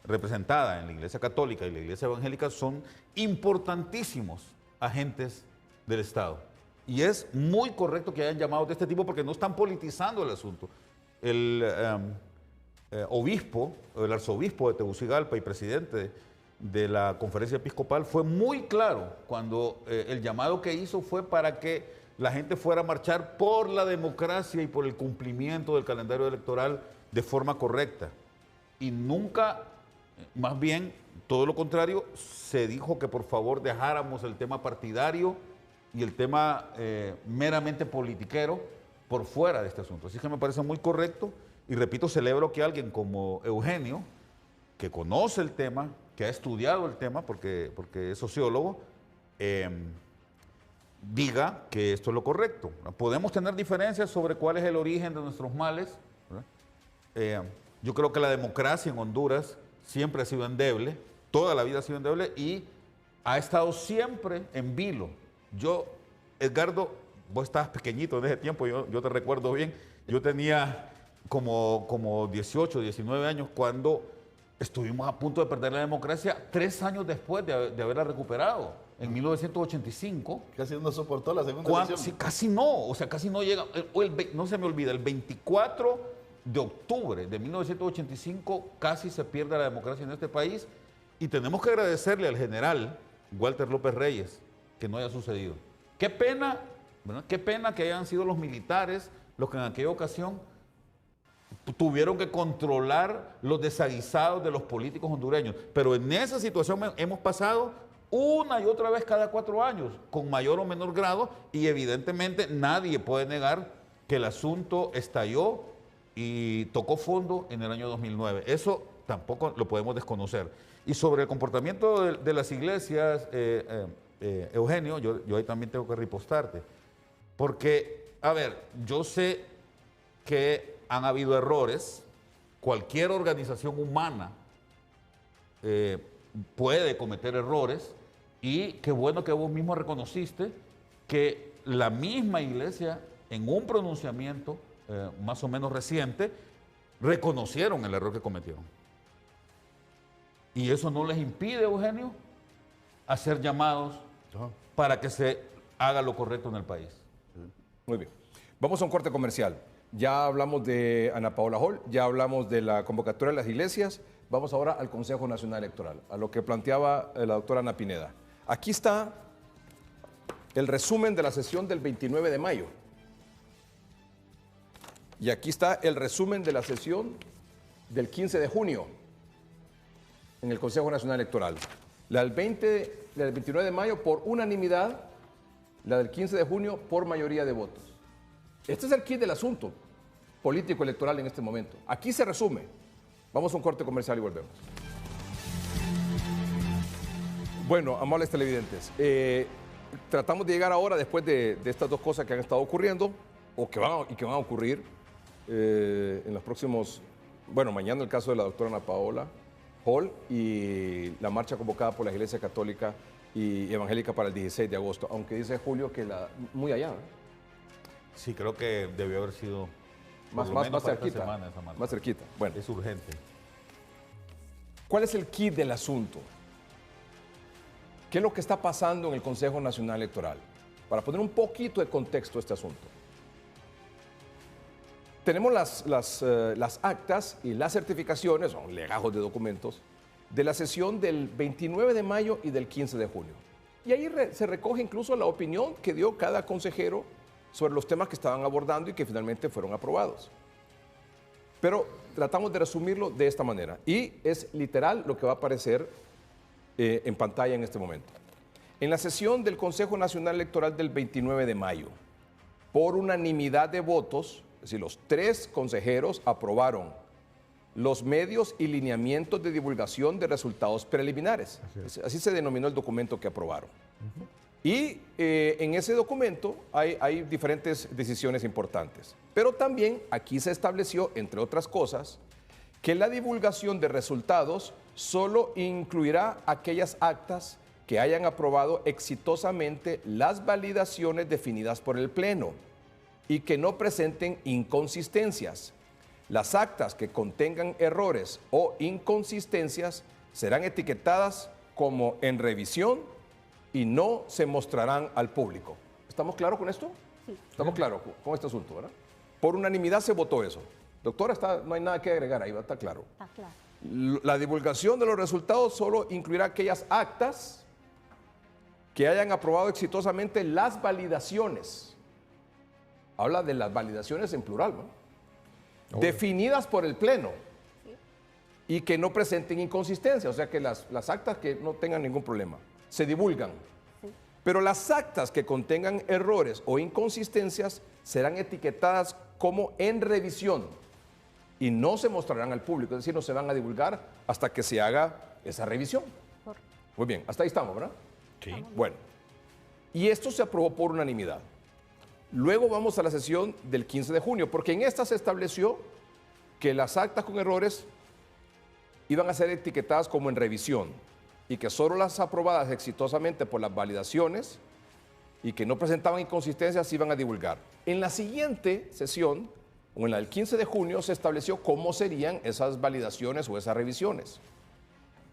representada en la Iglesia católica y la Iglesia evangélica, son importantísimos agentes del Estado. Y es muy correcto que hayan llamados de este tipo porque no están politizando el asunto. El obispo, el arzobispo de Tegucigalpa y presidente de la conferencia episcopal fue muy claro cuando el llamado que hizo fue para que la gente fuera a marchar por la democracia y por el cumplimiento del calendario electoral de forma correcta. y nunca, más bien, todo lo contrario, se dijo que por favor dejáramos el tema partidario y el tema meramente politiquero por fuera de este asunto. Así que me parece muy correcto y repito, celebro que alguien como Eugenio, que conoce el tema, que ha estudiado el tema porque es sociólogo, diga que esto es lo correcto. Podemos tener diferencias sobre cuál es el origen de nuestros males. Yo creo que la democracia en Honduras siempre ha sido endeble, toda la vida ha sido endeble y ha estado siempre en vilo. Yo, Edgardo, vos estabas pequeñito en ese tiempo, yo te recuerdo bien, yo tenía como 18, 19 años cuando estuvimos a punto de perder la democracia 3 años después de haberla recuperado, en 1985.
Casi no soportó la segunda elección.
Sí, casi no, o sea, casi no llega, no se me olvida, el 24 de octubre de 1985 casi se pierde la democracia en este país y tenemos que agradecerle al general Walter López Reyes que no haya sucedido. Qué pena, ¿verdad? Qué pena que hayan sido los militares los que en aquella ocasión tuvieron que controlar los desaguisados de los políticos hondureños. Pero en esa situación hemos pasado una y otra vez cada 4 años, con mayor o menor grado, y evidentemente nadie puede negar que el asunto estalló y tocó fondo en el año 2009. Eso tampoco lo podemos desconocer. Y sobre el comportamiento de las iglesias, Eugenio, yo ahí también tengo que ripostarte. Porque, a ver, yo sé que han habido errores. Cualquier organización humana puede cometer errores. Y qué bueno que vos mismo reconociste que la misma iglesia, en un pronunciamiento más o menos reciente, reconocieron el error que cometieron. Y eso no les impide, Eugenio, hacer llamados para que se haga lo correcto en el país.
Muy bien. Vamos a un corte comercial. Ya hablamos de Ana Paola Hall, ya hablamos de la convocatoria de las iglesias. Vamos ahora al Consejo Nacional Electoral, a lo que planteaba la doctora Ana Pineda. Aquí está el resumen de la sesión del 29 de mayo. Y aquí está el resumen de la sesión del 15 de junio en el Consejo Nacional Electoral. La del 29 de mayo por unanimidad, la del 15 de junio por mayoría de votos. Este es el kit del asunto político electoral en este momento. Aquí se resume. Vamos a un corte comercial y volvemos. Bueno, amables televidentes, tratamos de llegar ahora, después de estas dos cosas que han estado ocurriendo, o que van a ocurrir en los próximos, bueno, mañana el caso de la doctora Ana Paola Hall y la marcha convocada por la Iglesia Católica y Evangélica para el 16 de agosto, aunque dice Julio que muy allá, ¿no?
Sí, creo que debió haber sido
más cerquita. Más cerquita. Bueno.
Es urgente.
¿Cuál es el kit del asunto? ¿Qué es lo que está pasando en el Consejo Nacional Electoral? Para poner un poquito de contexto a este asunto. Tenemos las actas y las certificaciones, son legajos de documentos, de la sesión del 29 de mayo y del 15 de junio. Y ahí se recoge incluso la opinión que dio cada consejero sobre los temas que estaban abordando y que finalmente fueron aprobados. Pero tratamos de resumirlo de esta manera. Y es literal lo que va a aparecer en pantalla en este momento. En la sesión del Consejo Nacional Electoral del 29 de mayo, por unanimidad de votos, es decir, los 3 consejeros aprobaron los medios y lineamientos de divulgación de resultados preliminares. Así se denominó el documento que aprobaron. Y en ese documento hay diferentes decisiones importantes. Pero también aquí se estableció, entre otras cosas, que la divulgación de resultados solo incluirá aquellas actas que hayan aprobado exitosamente las validaciones definidas por el Pleno y que no presenten inconsistencias. Las actas que contengan errores o inconsistencias serán etiquetadas como en revisión y no se mostrarán al público. ¿Estamos claros con esto?
Sí.
Estamos claros con este asunto, ¿verdad? Por unanimidad se votó eso. Doctora, no hay nada que agregar ahí, está claro.
Está claro.
La divulgación de los resultados solo incluirá aquellas actas que hayan aprobado exitosamente las validaciones. Habla de las validaciones en plural, ¿no? Definidas por el Pleno y que no presenten inconsistencias, o sea que las actas que no tengan ningún problema, se divulgan. Pero las actas que contengan errores o inconsistencias serán etiquetadas como en revisión y no se mostrarán al público, es decir, no se van a divulgar hasta que se haga esa revisión. Muy bien, hasta ahí estamos, ¿verdad?
Sí.
Bueno, y esto se aprobó por unanimidad. Luego vamos a la sesión del 15 de junio, porque en esta se estableció que las actas con errores iban a ser etiquetadas como en revisión y que solo las aprobadas exitosamente por las validaciones y que no presentaban inconsistencias se iban a divulgar. En la siguiente sesión, o en la del 15 de junio, se estableció cómo serían esas validaciones o esas revisiones.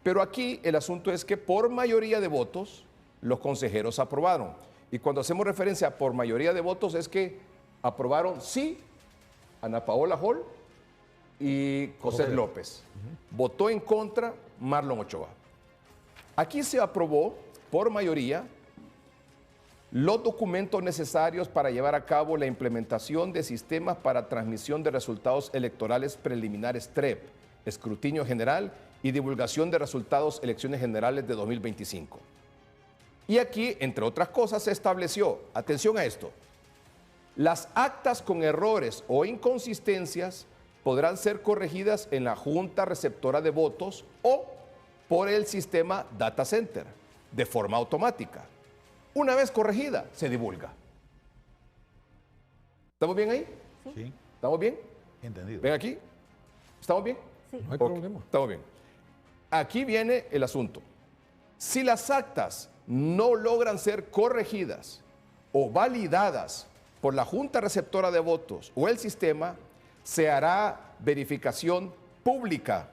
Pero aquí el asunto es que por mayoría de votos los consejeros aprobaron. Y cuando hacemos referencia a por mayoría de votos es que aprobaron sí Ana Paola Hall y José López. Votó en contra Marlon Ochoa. Aquí se aprobó por mayoría los documentos necesarios para llevar a cabo la implementación de sistemas para transmisión de resultados electorales preliminares TREP, escrutinio general y divulgación de resultados elecciones generales de 2025. Y aquí, entre otras cosas, se estableció, atención a esto, las actas con errores o inconsistencias podrán ser corregidas en la Junta Receptora de Votos o por el sistema Data Center, de forma automática. Una vez corregida, se divulga. ¿Estamos bien ahí?
Sí.
¿Estamos bien?
Entendido.
¿Ven aquí? ¿Estamos bien?
Sí.
No hay
Ok,
problema.
estamos bien. Aquí viene el asunto. Si las actas no logran ser corregidas o validadas por la Junta Receptora de Votos o el sistema, se hará verificación pública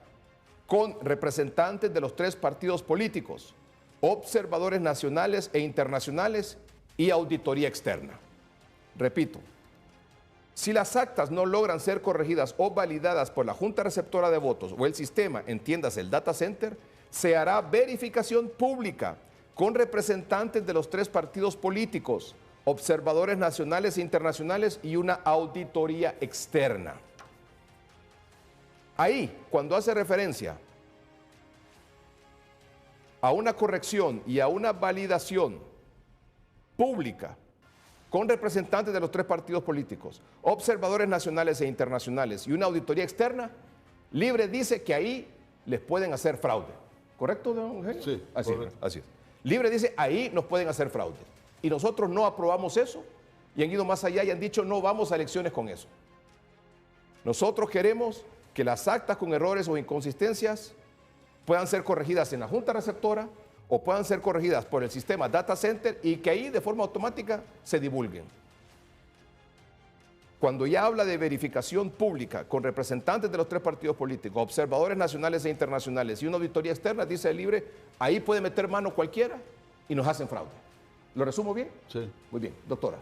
con representantes de los 3 partidos políticos, observadores nacionales e internacionales y auditoría externa. Repito, si las actas no logran ser corregidas o validadas por la Junta Receptora de Votos o el sistema, entiéndase el Data Center, se hará verificación pública con representantes de los 3 partidos políticos, observadores nacionales e internacionales y una auditoría externa. Ahí, cuando hace referencia a una corrección y a una validación pública con representantes de los 3 partidos políticos, observadores nacionales e internacionales y una auditoría externa, Libre dice que ahí les pueden hacer fraude. ¿Correcto, don Eugenio?
Sí,
así es,
correcto.
así es. Libre dice, ahí nos pueden hacer fraude. Y nosotros no aprobamos eso y han ido más allá y han dicho, no vamos a elecciones con eso. Nosotros queremos que las actas con errores o inconsistencias puedan ser corregidas en la Junta Receptora o puedan ser corregidas por el sistema Data Center y que ahí de forma automática se divulguen. Cuando ya habla de verificación pública con representantes de los 3 partidos políticos, observadores nacionales e internacionales y una auditoría externa, dice el Libre, ahí puede meter mano cualquiera y nos hacen fraude. ¿Lo resumo bien?
Sí.
Muy bien, doctora.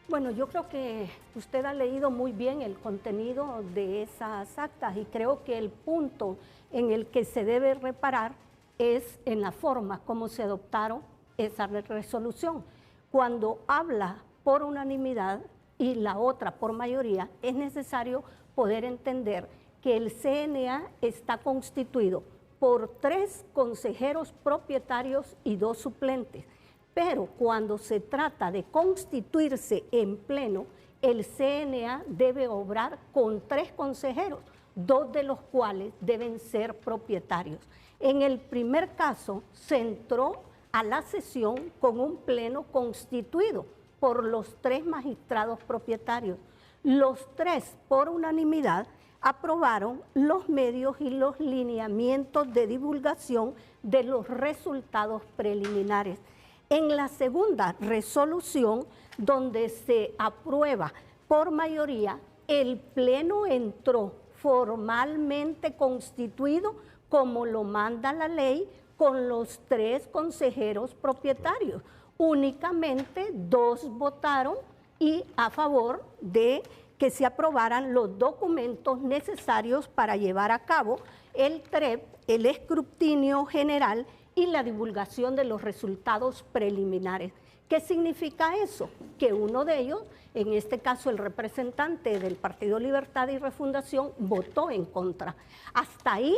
Bueno, yo creo que usted ha leído muy bien el contenido de esas actas y creo que el punto en el que se debe reparar es en la forma como se adoptaron esa resolución. Cuando habla por unanimidad y la otra por mayoría, es necesario poder entender que el CNA está constituido por 3 consejeros propietarios y 2 suplentes. Pero cuando se trata de constituirse en pleno, el CNA debe obrar con 3 consejeros, 2 de los cuales deben ser propietarios. En el primer caso, se entró a la sesión con un pleno constituido por los 3 magistrados propietarios. Los 3, por unanimidad, aprobaron los medios y los lineamientos de divulgación de los resultados preliminares. En la segunda resolución, donde se aprueba por mayoría, el Pleno entró formalmente constituido como lo manda la ley con los 3 consejeros propietarios. Únicamente 2 votaron y a favor de que se aprobaran los documentos necesarios para llevar a cabo el TREP, el escrutinio general y la divulgación de los resultados preliminares. ¿Qué significa eso? Que uno de ellos, en este caso el representante del Partido Libertad y Refundación, votó en contra. Hasta ahí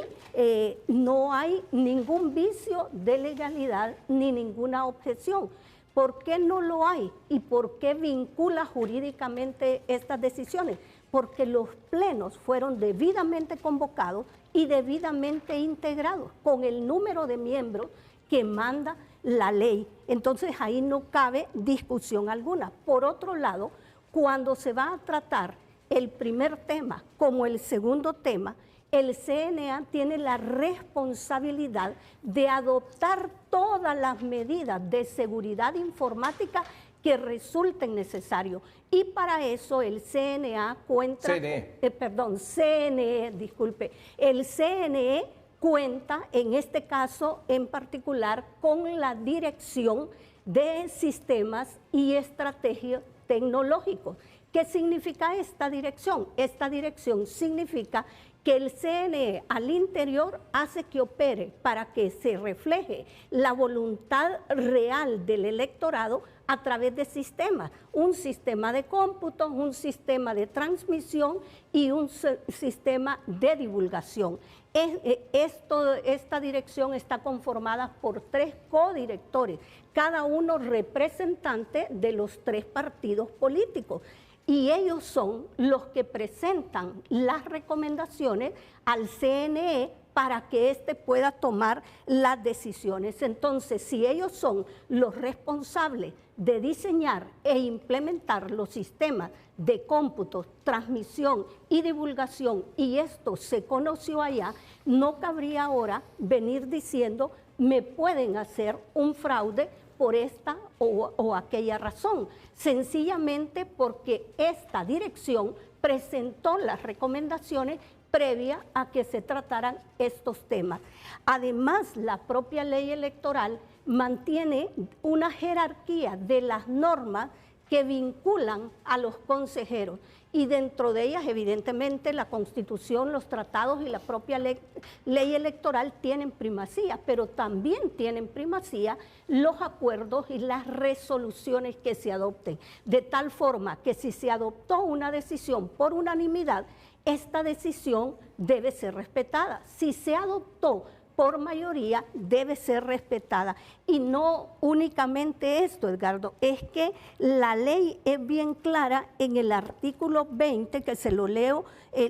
no hay ningún vicio de legalidad ni ninguna objeción. ¿Por qué no lo hay? ¿Y por qué vincula jurídicamente estas decisiones? Porque los plenos fueron debidamente convocados y debidamente integrados con el número de miembros que manda la ley. Entonces ahí no cabe discusión alguna. Por otro lado, cuando se va a tratar el primer tema como el segundo tema, el CNA tiene la responsabilidad de adoptar todas las medidas de seguridad informática que resulten necesarios. Y para eso el CNA cuenta... El CNE cuenta, en este caso en particular, con la Dirección de Sistemas y Estrategias Tecnológicos. ¿Qué significa esta dirección? Esta dirección significa que el CNE al interior hace que opere para que se refleje la voluntad real del electorado a través de sistemas, un sistema de cómputo, un sistema de transmisión y un sistema de divulgación. Esta dirección está conformada por 3 codirectores, cada uno representante de los 3 partidos políticos. Y ellos son los que presentan las recomendaciones al CNE para que éste pueda tomar las decisiones. Entonces, si ellos son los responsables de diseñar e implementar los sistemas de cómputo, transmisión y divulgación, y esto se conoció allá, no cabría ahora venir diciendo, me pueden hacer un fraude por esta o aquella razón, sencillamente porque esta dirección presentó las recomendaciones previa a que se trataran estos temas. Además, la propia ley electoral mantiene una jerarquía de las normas que vinculan a los consejeros, y dentro de ellas, evidentemente, la Constitución, los tratados y la propia ley electoral tienen primacía, pero también tienen primacía los acuerdos y las resoluciones que se adopten, de tal forma que si se adoptó una decisión por unanimidad, esta decisión debe ser respetada. Si se adoptó por mayoría, debe ser respetada. Y no únicamente esto, Edgardo, es que la ley es bien clara en el artículo 20, que se lo leo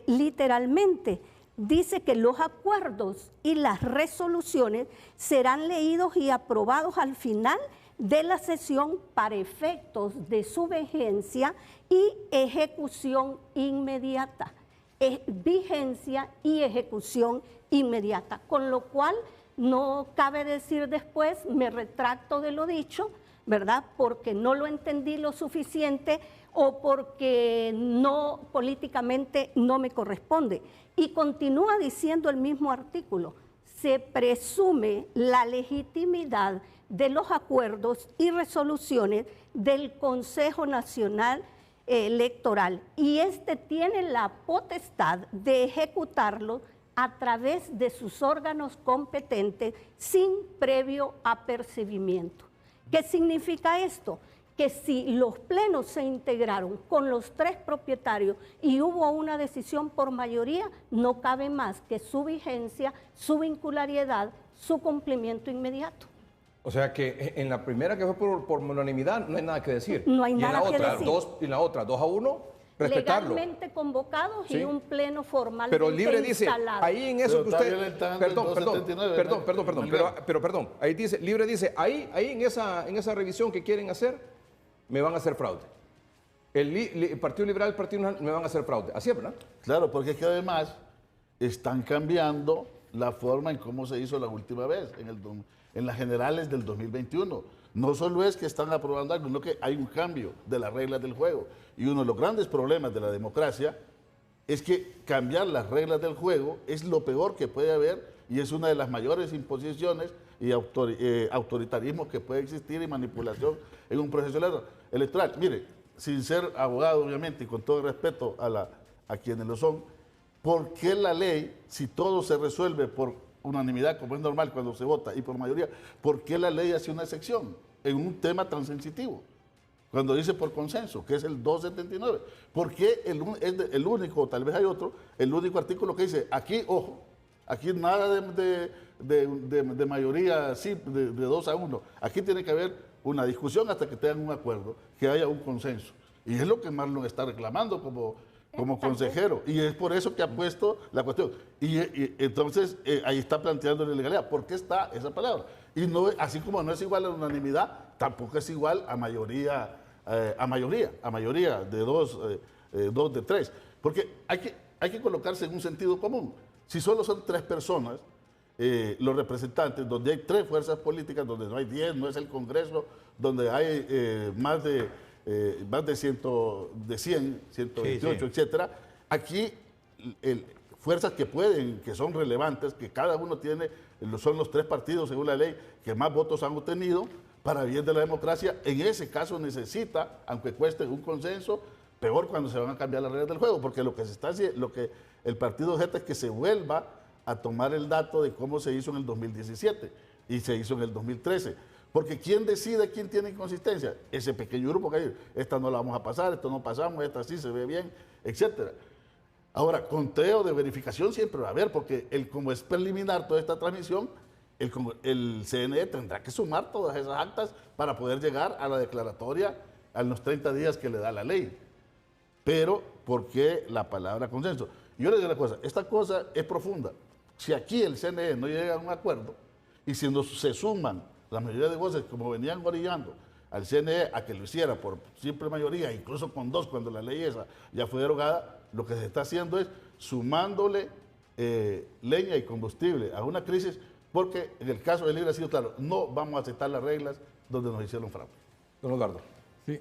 literalmente. Dice que los acuerdos y las resoluciones serán leídos y aprobados al final de la sesión para efectos de su vigencia y ejecución inmediata. Vigencia y ejecución inmediata, con lo cual no cabe decir después, me retracto de lo dicho, ¿verdad? Porque no lo entendí lo suficiente o porque no, políticamente no me corresponde. Y continúa diciendo el mismo artículo, se presume la legitimidad de los acuerdos y resoluciones del Consejo Nacional Electoral, y este tiene la potestad de ejecutarlo a través de sus órganos competentes sin previo apercibimiento. ¿Qué significa esto? Que si los plenos se integraron con los 3 propietarios y hubo una decisión por mayoría, no cabe más que su vigencia, su vincularidad, su cumplimiento inmediato.
O sea que en la primera que fue por unanimidad no hay nada que decir.
No hay nada que decir.
Y en la otra, 2-1, respetarlo.
Legalmente convocados, ¿sí? Y un pleno formalmente
pero Libre dice,
instalado.
ahí en eso que usted... Perdón, ahí dice, Libre dice, ahí en esa revisión que quieren hacer, me van a hacer fraude. El Partido Liberal, el Partido Nacional, me van a hacer fraude. Así es, ¿verdad?
Claro, porque es que además están cambiando la forma en cómo se hizo la última vez, en las generales del 2021. No solo es que están aprobando algo, sino que hay un cambio de las reglas del juego. Y uno de los grandes problemas de la democracia es que cambiar las reglas del juego es lo peor que puede haber y es una de las mayores imposiciones y autoritarismos que puede existir y manipulación en un proceso electoral. Mire, sin ser abogado, obviamente, y con todo el respeto a quienes lo son, ¿por qué la ley, si todo se resuelve por unanimidad, como es normal cuando se vota, y por mayoría, ¿por qué la ley hace una excepción en un tema tan sensitivo? Cuando dice por consenso, que es el 279. ¿Por qué es el único, tal vez hay otro, el único artículo que dice, aquí, ojo, aquí nada de mayoría, sí, de 2-1. Aquí tiene que haber una discusión hasta que tengan un acuerdo, que haya un consenso. Y es lo que Marlon está reclamando como consejero. Y es por eso que ha puesto la cuestión. Y entonces ahí está planteando la ilegalidad. ¿Por qué está esa palabra? Y no, así como no es igual a la unanimidad, tampoco es igual a mayoría de 2 de 3. Porque hay que colocarse en un sentido común. Si solo son 3 personas, los representantes, donde hay 3 fuerzas políticas, donde no hay 10, no es el Congreso, donde hay más de 100, 128, etcétera. Aquí fuerzas que son relevantes, que cada uno tiene, son los 3 partidos según la ley que más votos han obtenido para bien de la democracia. En ese caso necesita, aunque cueste un consenso, peor cuando se van a cambiar las reglas del juego, porque lo que el partido objeta es que se vuelva a tomar el dato de cómo se hizo en el 2017 y se hizo en el 2013. Porque ¿quién decide quién tiene inconsistencia? Ese pequeño grupo que dice, esta no la vamos a pasar, esto no pasamos, esta sí se ve bien, etcétera. Ahora, conteo de verificación siempre va a haber, porque como es preliminar toda esta transmisión, el CNE tendrá que sumar todas esas actas para poder llegar a la declaratoria a los 30 días que le da la ley. Pero, ¿por qué la palabra consenso? Yo le digo una cosa, esta cosa es profunda. Si aquí el CNE no llega a un acuerdo y si se suman la mayoría de voces, como venían orillando al CNE a que lo hiciera por simple mayoría, incluso con 2 cuando la ley esa ya fue derogada, lo que se está haciendo es sumándole leña y combustible a una crisis, porque en el caso del Libre ha sido claro, no vamos a aceptar las reglas donde nos hicieron fraude.
Don Osvaldo.
Sí,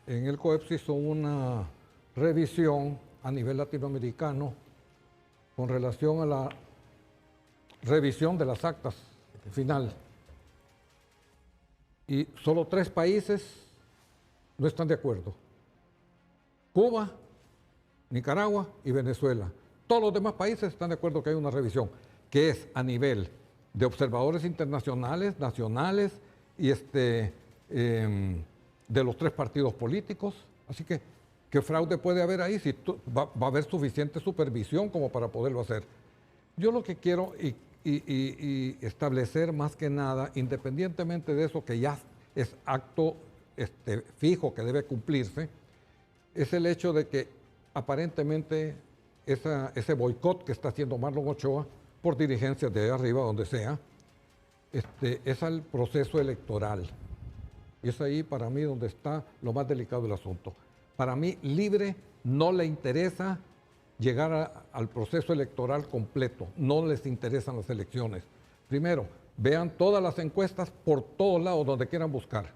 en el COEP se hizo una revisión a nivel latinoamericano con relación a la revisión de las actas final. Y solo 3 países no están de acuerdo. Cuba, Nicaragua y Venezuela. Todos los demás países están de acuerdo que hay una revisión, que es a nivel de observadores internacionales, nacionales y de los 3 partidos políticos. Así que, ¿qué fraude puede haber ahí? Si va a haber suficiente supervisión como para poderlo hacer. Yo lo que quiero y establecer más que nada, independientemente de eso que ya es acto fijo que debe cumplirse, es el hecho de que aparentemente ese boicot que está haciendo Marlon Ochoa por dirigencias de arriba, donde sea, es al proceso electoral. Y es ahí para mí donde está lo más delicado del asunto. Para mí, Libre no le interesa llegar al proceso electoral completo, no les interesan las elecciones. Primero, vean todas las encuestas por todos lados donde quieran buscar.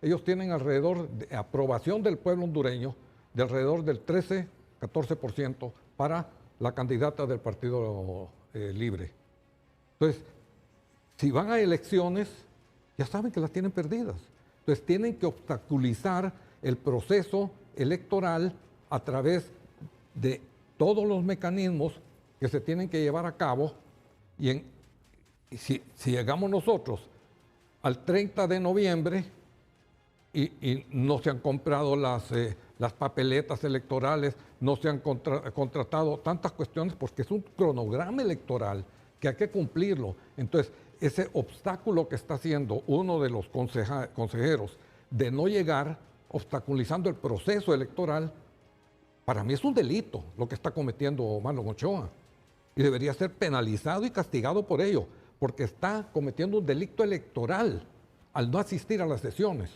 Ellos tienen alrededor de aprobación del pueblo hondureño de alrededor del 13-14% para la candidata del Partido Libre. Entonces, si van a elecciones, ya saben que las tienen perdidas. Entonces, tienen que obstaculizar el proceso electoral a través de todos los mecanismos que se tienen que llevar a cabo y si llegamos nosotros al 30 de noviembre y no se han comprado las papeletas electorales, no se han contratado tantas cuestiones porque es un cronograma electoral que hay que cumplirlo. Entonces, ese obstáculo que está haciendo uno de los consejeros de no llegar, obstaculizando el proceso electoral, para mí es un delito lo que está cometiendo Marlon Ochoa y debería ser penalizado y castigado por ello, porque está cometiendo un delito electoral al no asistir a las sesiones,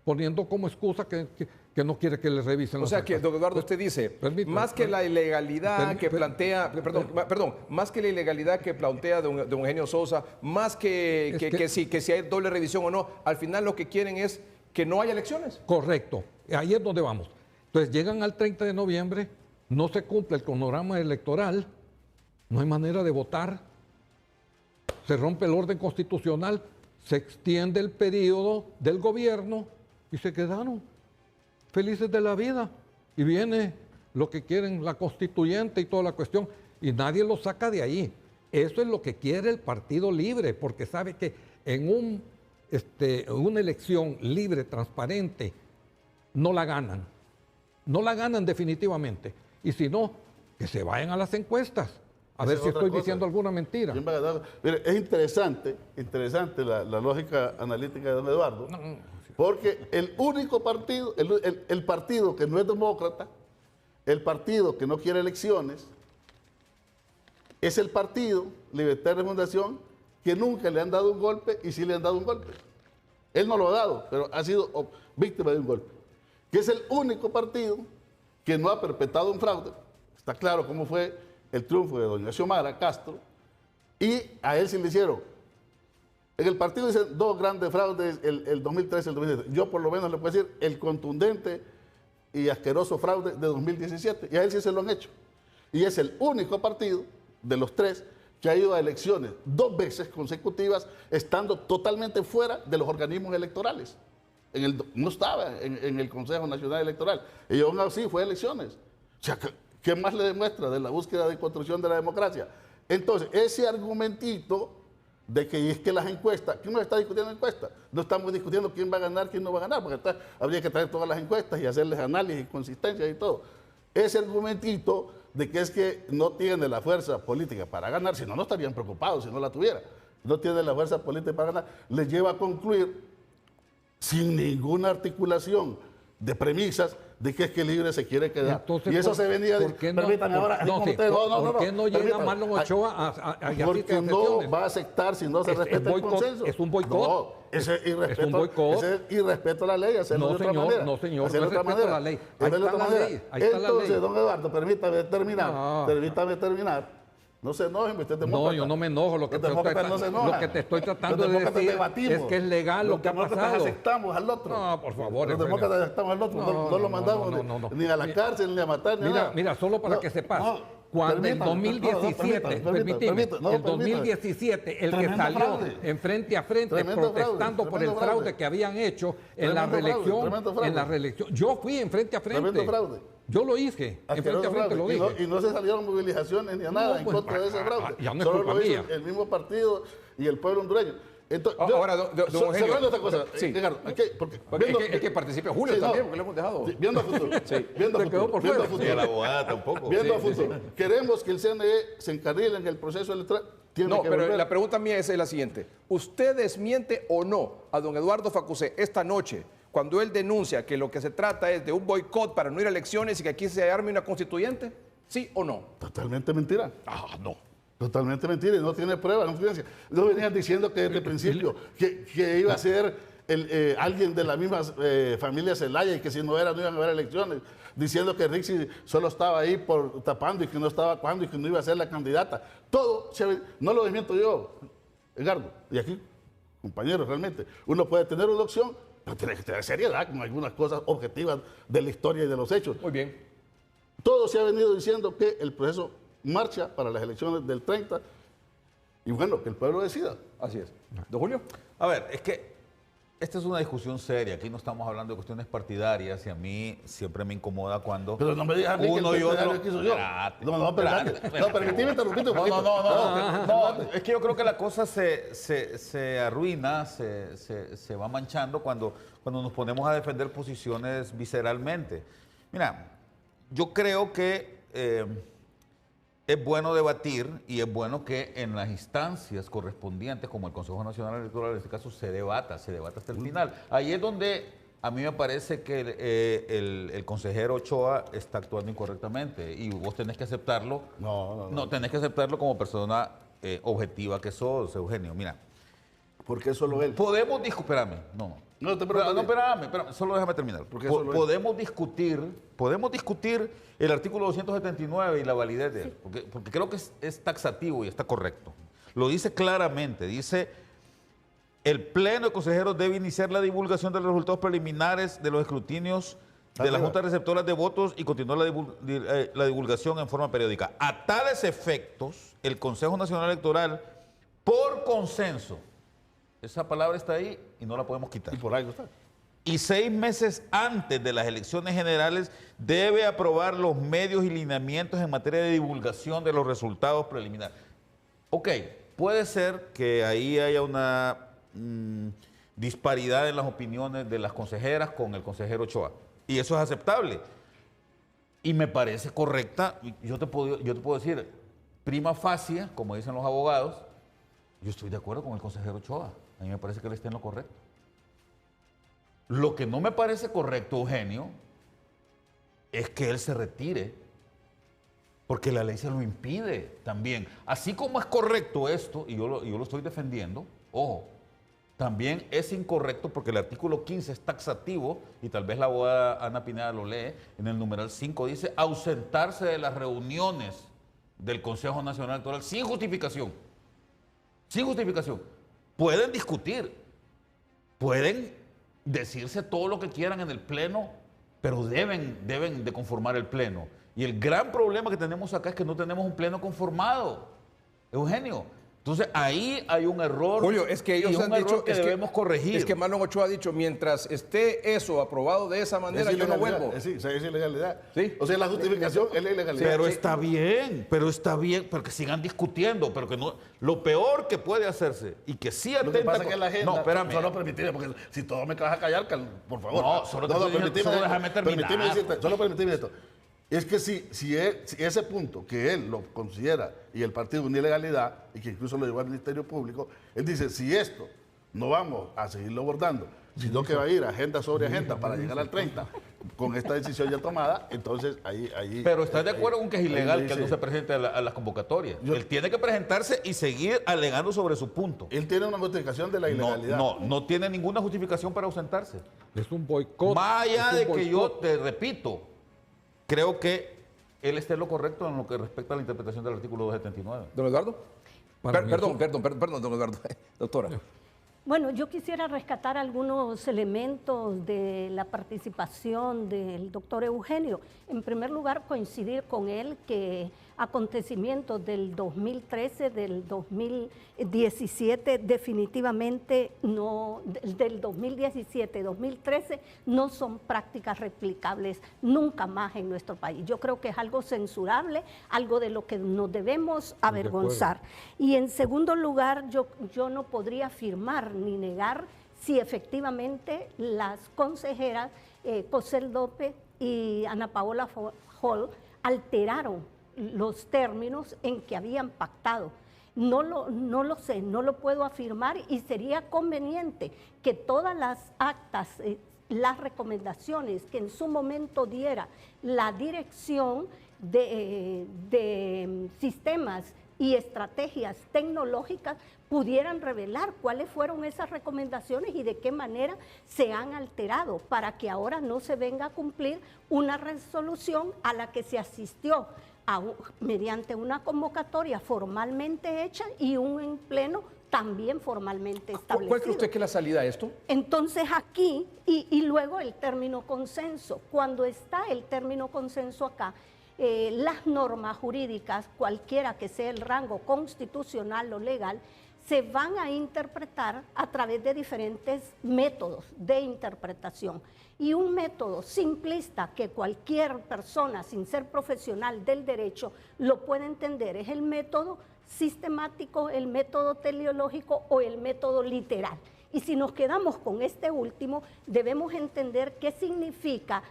poniendo como excusa que no quiere que le revisen las actas.
O sea que, don Eduardo, usted dice, más que la ilegalidad que plantea, más que la ilegalidad que plantea don Eugenio Sosa, más que si hay doble revisión o no, al final lo que quieren es que no haya elecciones.
Correcto, ahí es donde vamos. Entonces llegan al 30 de noviembre, no se cumple el cronograma electoral, no hay manera de votar, se rompe el orden constitucional, se extiende el periodo del gobierno y se quedaron felices de la vida. Y viene lo que quieren, la constituyente y toda la cuestión, y nadie lo saca de ahí. Eso es lo que quiere el Partido Libre, porque sabe que en una elección libre, transparente, no la ganan. No la ganan definitivamente. Y si no, que se vayan a las encuestas. A ver si estoy diciendo alguna mentira.
Mire, es interesante la lógica analítica de don Eduardo, porque el único partido, el partido que no es demócrata, el partido que no quiere elecciones, es el partido Libertad de Fundación que nunca le han dado un golpe y sí le han dado un golpe. Él no lo ha dado, pero ha sido víctima de un golpe. Que es el único partido que no ha perpetrado un fraude. Está claro cómo fue el triunfo de doña Xiomara Castro, y a él sí le hicieron. En el partido dicen 2 grandes fraudes, el 2013 y el 2017. Yo por lo menos le puedo decir el contundente y asqueroso fraude de 2017, y a él sí se lo han hecho. Y es el único partido de los 3 que ha ido a elecciones 2 veces consecutivas, estando totalmente fuera de los organismos electorales. No estaba en el Consejo Nacional Electoral, y aún así fue a elecciones. O sea, ¿qué más le demuestra de la búsqueda de construcción de la democracia? Entonces, ese argumentito de que es que las encuestas, ¿quién no está discutiendo encuestas? No estamos discutiendo quién va a ganar, quién no va a ganar, porque habría que traer todas las encuestas y hacerles análisis, consistencia y todo. Ese argumentito de que es que no tiene la fuerza política para ganar, si no, no estarían preocupados si no la tuviera. No tiene la fuerza política para ganar, les lleva a concluir sin ninguna articulación de premisas de que es que Libre se quiere quedar. Entonces, y eso se venía de...
¿Por qué no llega Marlon Ochoa a
porque no va a aceptar si no se respeta el consenso.
Es un boicot.
No, ese es irrespeto a la ley, hacerlo de otra manera.
No, señor, no es respeto a la ley. Ahí está la ley.
Entonces, don Eduardo, permítame terminar. No se enojen, usted es demócrata.
No, yo no me enojo. Lo que te estoy tratando de decir es que es legal lo que ha pasado.
Nosotros aceptamos al otro.
No, por favor.
Los demócratas aceptamos al otro. No lo mandamos ni a la cárcel, ni a matar, ni nada.
Mira, solo para que sepas. Cuando en 2017, en 2017, el que salió en frente a frente protestando por el fraude que habían hecho en la reelección, yo fui en frente a frente.
Tremendo fraude.
Yo lo hice, en frente a frente lo dije.
Y no se salieron movilizaciones ni a nada en contra de ese fraude.
Ya no es
solo
culpa
lo hizo
mía.
el mismo partido y el pueblo hondureño. Entonces,
ahora, don Eugenio,
cerrando esta cosa,
sí.
Ricardo,
es que participe Julio también, porque le hemos dejado.
Viendo a futuro, viendo a futuro.
Y a la abogada tampoco.
Viendo a futuro. Queremos que el CNE se encarrile en el proceso electoral.
No, pero la pregunta mía es la siguiente. ¿Usted desmiente o no a don Eduardo Facusé esta noche cuando él denuncia que lo que se trata es de un boicot para no ir a elecciones y que aquí se arme una constituyente? ¿Sí o no?
Totalmente mentira.
No.
Totalmente mentira y no tiene pruebas, no tiene... No venían diciendo que desde el principio que iba a ser alguien de la misma familia Zelaya y que si no era no iban a haber elecciones, diciendo que Rixi solo estaba ahí por tapando y que no estaba cuando y que no iba a ser la candidata. Todo, no lo desmiento yo, Edgardo, y aquí, compañeros, realmente, uno puede tener una opción, pero tiene que tener seriedad con algunas cosas objetivas de la historia y de los hechos.
Muy bien.
Todo se ha venido diciendo que el proceso marcha para las elecciones del 30 y bueno, que el pueblo decida.
Así es. ¿Don Julio?
A ver, es que esta es una discusión seria. Aquí no estamos hablando de cuestiones partidarias y a mí siempre me incomoda cuando
pero no me digas a mí
uno
que
y otro...
No, permíteme interrumpirte.
No, es que yo creo que la cosa se arruina, se va manchando cuando nos ponemos a defender posiciones visceralmente. Mira, yo creo que es bueno debatir y es bueno que en las instancias correspondientes, como el Consejo Nacional Electoral, en este caso, se debata hasta el final. Ahí es donde a mí me parece que el consejero Ochoa está actuando incorrectamente y vos tenés que aceptarlo. No, tenés que aceptarlo como persona objetiva que sos, Eugenio. Mira.
¿Por qué solo él?
Podemos discutir, espérame, espérame, solo déjame terminar. Podemos discutir el artículo 279 y la validez de él, porque creo que es taxativo y está correcto. Lo dice claramente, dice, el Pleno de Consejeros debe iniciar la divulgación de los resultados preliminares de los escrutinios de las juntas receptoras de votos y continuar la divulgación en forma periódica. A tales efectos, el Consejo Nacional Electoral, por consenso, esa palabra está ahí y no la podemos quitar.
Y por ahí está.
Y 6 meses antes de las elecciones generales debe aprobar los medios y lineamientos en materia de divulgación de los resultados preliminares. Ok, puede ser que ahí haya una disparidad en las opiniones de las consejeras con el consejero Ochoa. Y eso es aceptable. Y me parece correcta. Yo te puedo decir, prima facie, como dicen los abogados, yo estoy de acuerdo con el consejero Ochoa. A mí me parece que él está en lo correcto. Lo que no me parece correcto, Eugenio, es que él se retire, porque la ley se lo impide también. Así como es correcto esto, y yo lo estoy defendiendo, ojo, también es incorrecto porque el artículo 15 es taxativo, y tal vez la abogada Ana Pineda lo lee, en el numeral 5 dice ausentarse de las reuniones del Consejo Nacional Electoral sin justificación. Sin justificación. Pueden discutir, pueden decirse todo lo que quieran en el Pleno, pero deben de conformar el Pleno. Y el gran problema que tenemos acá es que no tenemos un Pleno conformado, Eugenio. Entonces ahí hay un error.
Julio, es que ellos han dicho
que debemos corregir.
Es que Marlon Ochoa ha dicho, mientras esté eso aprobado de esa manera, yo no vuelvo.
Sí, es ilegalidad.
Sí.
O sea, la justificación es la ilegalidad.
Pero está bien, pero que sigan discutiendo, pero que no. Lo peor que puede hacerse y que sí atenta.
Lo que pasa es que la agenda,
no, espérame.
solo permitirme, porque si todo me vas a callar, por favor.
No, solo déjame terminar.
Solo permitirme esto. Es que si ese punto que él lo considera y el partido una ilegalidad, y que incluso lo llevó al Ministerio Público, él dice, si esto no vamos a seguirlo abordando, sino que va a ir agenda sobre agenda para llegar al 30, con esta decisión ya tomada, entonces ahí...
Pero ¿estás de acuerdo con que es ilegal que él no se presente a las convocatorias? Él tiene que presentarse y seguir alegando sobre su punto.
Él tiene una justificación de la ilegalidad.
No tiene ninguna justificación para ausentarse.
Es un boicot.
Más allá de que yo te repito, creo que él está en lo correcto en lo que respecta a la interpretación del artículo 279.
¿Don Eduardo? Perdón, don Eduardo. Doctora.
Bueno, yo quisiera rescatar algunos elementos de la participación del doctor Eugenio. En primer lugar, coincidir con él que acontecimientos del 2013, del 2017, definitivamente no, del 2017, 2013, no son prácticas replicables nunca más en nuestro país. Yo creo que es algo censurable, algo de lo que nos debemos avergonzar. Y en segundo lugar, yo no podría afirmar ni negar si efectivamente las consejeras Cosel López y Ana Paola Hall alteraron los términos en que habían pactado. No lo sé, no lo puedo afirmar, y sería conveniente que todas las actas, las recomendaciones que en su momento diera la Dirección de Sistemas y Estrategias Tecnológicas pudieran revelar cuáles fueron esas recomendaciones y de qué manera se han alterado, para que ahora no se venga a cumplir una resolución a la que se asistió mediante una convocatoria formalmente hecha y un en pleno también formalmente establecido.
¿Cuál cree usted que es la salida a esto?
Entonces aquí, y luego el término consenso. Cuando está el término consenso acá, las normas jurídicas, cualquiera que sea el rango constitucional o legal, se van a interpretar a través de diferentes métodos de interpretación. Y un método simplista que cualquier persona sin ser profesional del derecho lo puede entender es el método sistemático, el método teleológico o el método literal. Y si nos quedamos con este último, debemos entender qué significa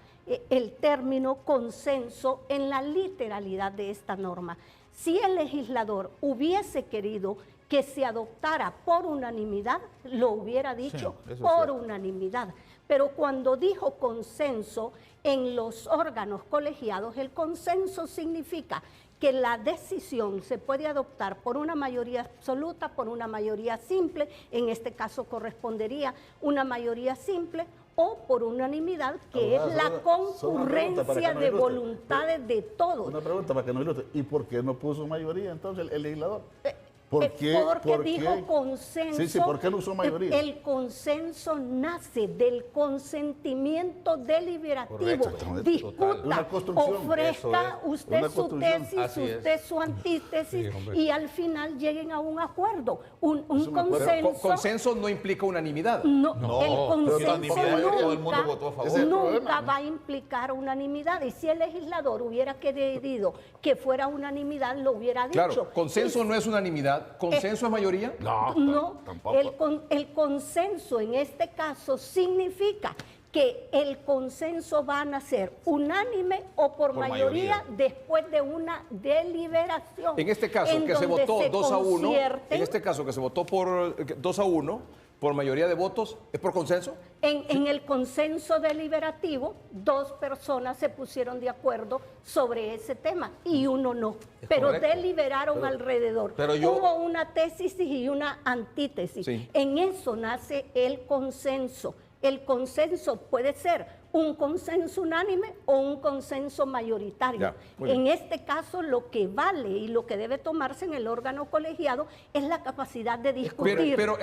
el término consenso en la literalidad de esta norma. Si el legislador hubiese querido que se adoptara por unanimidad, lo hubiera dicho por unanimidad. Pero cuando dijo consenso en los órganos colegiados, el consenso significa que la decisión se puede adoptar por una mayoría absoluta, por una mayoría simple, en este caso correspondería una mayoría simple, o por unanimidad, que es la concurrencia de voluntades de todos.
Una pregunta para que no ilustre. ¿Y por qué no puso mayoría entonces el legislador?
Porque dijo consenso.
Sí, ¿por qué no usó mayoría?
El consenso nace del consentimiento deliberativo. Discuta, ofrezca usted su tesis, usted su antítesis, y al final lleguen a un acuerdo. Un consenso.
Consenso no implica unanimidad.
No, el consenso nunca va a implicar unanimidad. Y si el legislador hubiera querido que fuera unanimidad, lo hubiera dicho.
Claro, consenso no es unanimidad. unanimidad. ¿Consenso es mayoría?
No,
tampoco.
el consenso en este caso significa que el consenso va a ser unánime o por mayoría después de una deliberación.
En este caso, que se votó 2-1, en este caso que se votó por 2-1, por mayoría de votos, ¿es por consenso?
En el consenso deliberativo, 2 personas se pusieron de acuerdo sobre ese tema y uno no, pero
correcto.
deliberaron alrededor. Hubo una tesis y una antítesis.
Sí.
En eso nace el consenso. El consenso puede ser un consenso unánime o un consenso mayoritario.
Ya, muy bien.
En este caso, lo que vale y lo que debe tomarse en el órgano colegiado es la capacidad de discutir.
Pero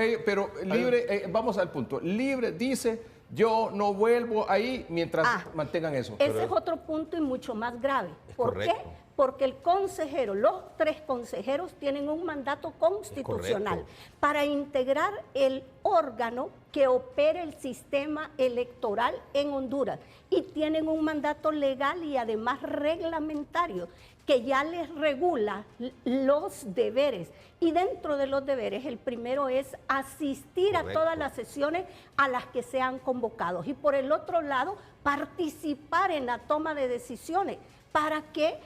Libre, vamos al punto. Libre dice, yo no vuelvo ahí mientras mantengan eso.
Ese es otro punto y mucho más grave. ¿Por qué? Porque el consejero, los 3 consejeros tienen un mandato constitucional para integrar el órgano que opere el sistema electoral en Honduras y tienen un mandato legal y además reglamentario que ya les regula los deberes. Y dentro de los deberes, el primero es asistir a todas las sesiones a las que sean convocados y por el otro lado, participar en la toma de decisiones para que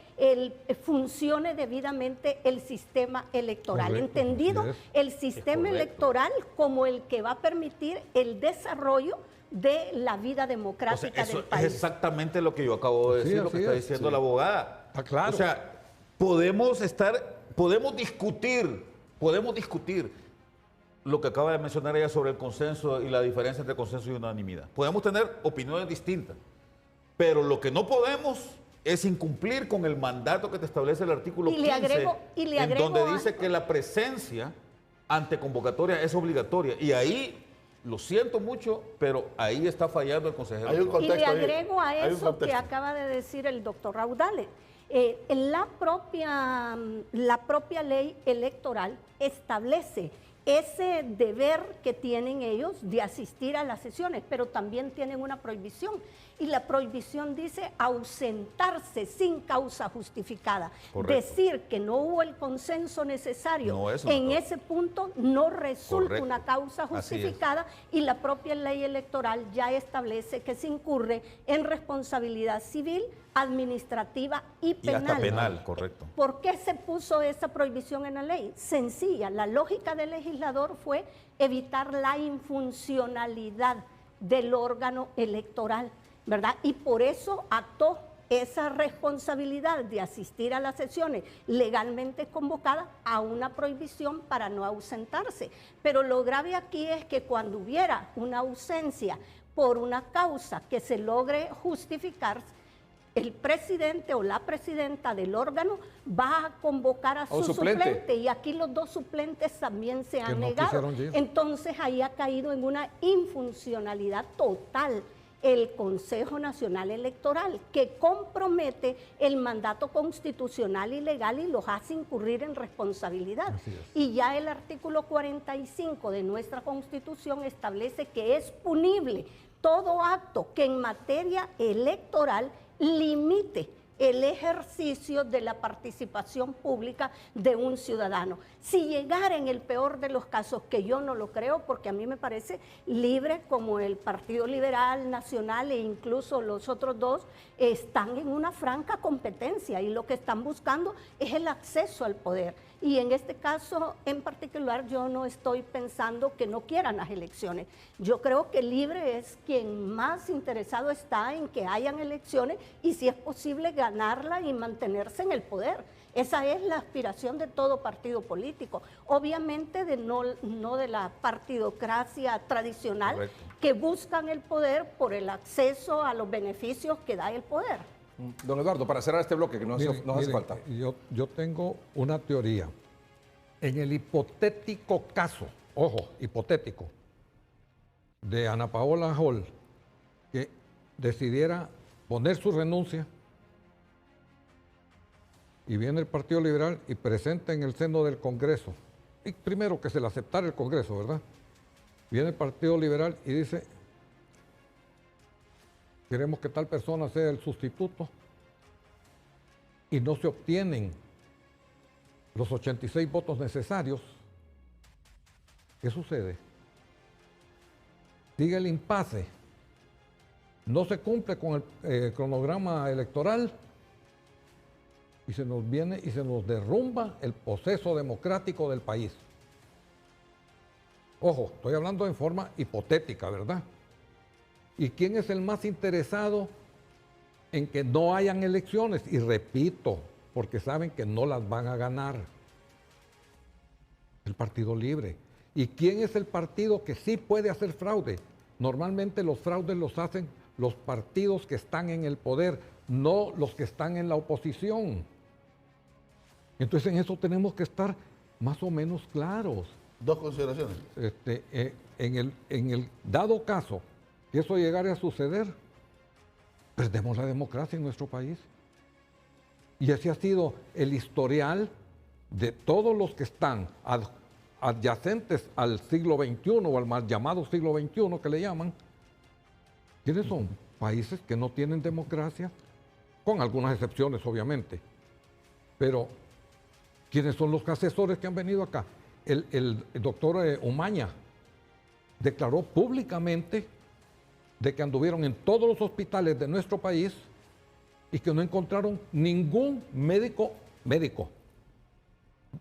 funcione debidamente el sistema electoral. Entendido el sistema electoral como el que va a permitir el desarrollo de la vida democrática del país.
Es exactamente lo que yo acabo de decir, lo que está diciendo la abogada.
Claro.
O sea, podemos discutir lo que acaba de mencionar ella sobre el consenso y la diferencia entre consenso y unanimidad. Podemos tener opiniones distintas, pero lo que no podemos es incumplir con el mandato que te establece el artículo 15, en donde dice que la presencia ante convocatoria es obligatoria. Y ahí, lo siento mucho, pero ahí está fallando el consejero.
Y le agrego a eso que acaba de decir el doctor Raudales. La propia ley electoral establece ese deber que tienen ellos de asistir a las sesiones, pero también tienen una prohibición. Y la prohibición dice ausentarse sin causa justificada. Decir que no hubo el consenso necesario en ese punto no resulta una causa justificada y la propia ley electoral ya establece que se incurre en responsabilidad civil, administrativa y penal.
Y hasta penal, correcto.
¿Por qué se puso esa prohibición en la ley? Sencilla, la lógica del legislador fue evitar la infuncionalidad del órgano electoral, ¿verdad? Y por eso ató esa responsabilidad de asistir a las sesiones legalmente convocadas a una prohibición para no ausentarse. Pero lo grave aquí es que cuando hubiera una ausencia por una causa que se logre justificar, el presidente o la presidenta del órgano va a convocar a su suplente y aquí los 2 suplentes también se han negado. Entonces ahí ha caído en una infuncionalidad total el Consejo Nacional Electoral, que compromete el mandato constitucional y legal y los hace incurrir en responsabilidad. Y ya el artículo 45 de nuestra Constitución establece que es punible todo acto que en materia electoral limite el ejercicio de la participación pública de un ciudadano. Si llegara en el peor de los casos, que yo no lo creo, porque a mí me parece Libre como el Partido Liberal Nacional e incluso los otros 2 están en una franca competencia y lo que están buscando es el acceso al poder. Y en este caso en particular yo no estoy pensando que no quieran las elecciones. Yo creo que Libre es quien más interesado está en que hayan elecciones y si es posible ganarla y mantenerse en el poder. Esa es la aspiración de todo partido político. Obviamente no de la partidocracia tradicional que buscan el poder por el acceso a los beneficios que da el poder.
Don Eduardo, para cerrar este bloque que nos hace falta.
Yo tengo una teoría. En el hipotético caso, ojo, hipotético, de Ana Paola Hall, que decidiera poner su renuncia y viene el Partido Liberal y presenta en el seno del Congreso, y primero que se le aceptara el Congreso, ¿verdad? Viene el Partido Liberal y dice, queremos que tal persona sea el sustituto y no se obtienen los 86 votos necesarios, ¿qué sucede? Sigue el impasse, no se cumple con el cronograma electoral y se nos viene y se nos derrumba el proceso democrático del país. Ojo, estoy hablando en forma hipotética, ¿verdad? ¿Y quién es el más interesado en que no hayan elecciones? Y repito, porque saben que no las van a ganar. El Partido Libre. ¿Y quién es el partido que sí puede hacer fraude? Normalmente los fraudes los hacen los partidos que están en el poder, no los que están en la oposición. Entonces en eso tenemos que estar más o menos claros.
Dos consideraciones.
En el dado caso que eso llegara a suceder, perdemos la democracia en nuestro país. Y ese ha sido el historial de todos los que están adyacentes al siglo XXI o al mal llamado siglo XXI que le llaman. ¿Quiénes son? Países que no tienen democracia, con algunas excepciones obviamente. Pero, ¿quiénes son los asesores que han venido acá? El doctor Umaña declaró públicamente de que anduvieron en todos los hospitales de nuestro país y que no encontraron ningún médico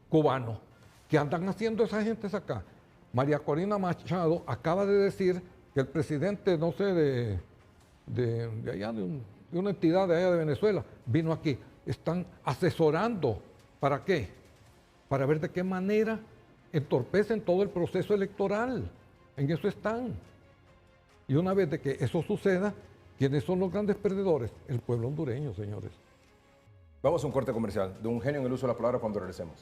cubano. ¿Qué andan haciendo esas gentes acá? María Corina Machado acaba de decir que el presidente, no sé, de allá, de una entidad de allá de Venezuela, vino aquí. Están asesorando. ¿Para qué? Para ver de qué manera entorpecen todo el proceso electoral. En eso están. Y una vez de que eso suceda, ¿quiénes son los grandes perdedores? El pueblo hondureño, señores.
Vamos a un corte comercial. De un genio en el uso de la palabra cuando regresemos.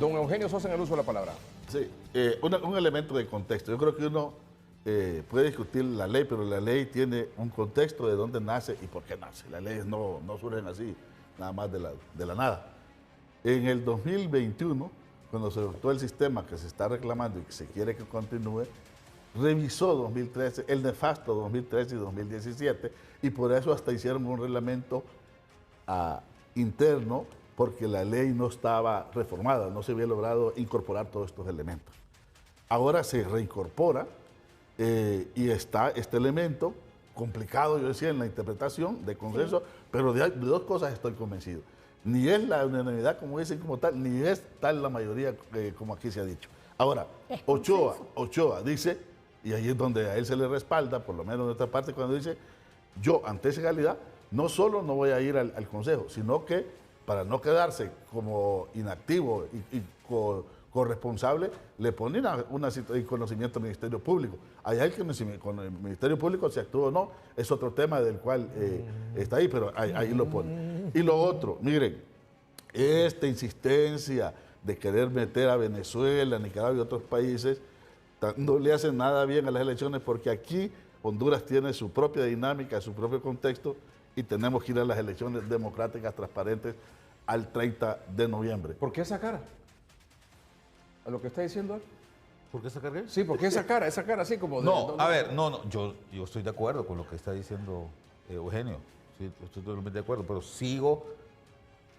Don Eugenio Sosa en el uso de la palabra.
Sí, un elemento de contexto. Yo creo que uno puede discutir la ley, pero la ley tiene un contexto de dónde nace y por qué nace. Las leyes no surgen así, nada más de la nada. En el 2021, cuando se adoptó el sistema que se está reclamando y que se quiere que continúe, revisó 2013, el nefasto 2013 y 2017, y por eso hasta hicieron un reglamento interno, porque la ley no estaba reformada, no se había logrado incorporar todos estos elementos. Ahora se reincorpora y está este elemento complicado, yo decía, en la interpretación de consenso, pero de dos cosas estoy convencido. Ni es la unanimidad, como dicen como tal, ni es tal la mayoría como aquí se ha dicho. Ahora, Ochoa dice, y ahí es donde a él se le respalda, por lo menos en esta parte, cuando dice, yo ante esa realidad, no solo no voy a ir al Consejo, sino que para no quedarse como inactivo y corresponsable, le ponen una situación de conocimiento al Ministerio Público. Hay alguien con el Ministerio Público, si actúa o no, es otro tema del cual está ahí, pero ahí lo pone. Y lo otro, miren, esta insistencia de querer meter a Venezuela, Nicaragua y otros países, no le hacen nada bien a las elecciones, porque aquí Honduras tiene su propia dinámica, su propio contexto, y tenemos que ir a las elecciones democráticas, transparentes, al 30 de noviembre.
¿Por qué esa cara? ¿A lo que está diciendo él?
¿Por qué esa cara?
Sí, porque esa cara así como...
No, a ver, yo estoy de acuerdo con lo que está diciendo Eugenio, sí, estoy totalmente de acuerdo, pero sigo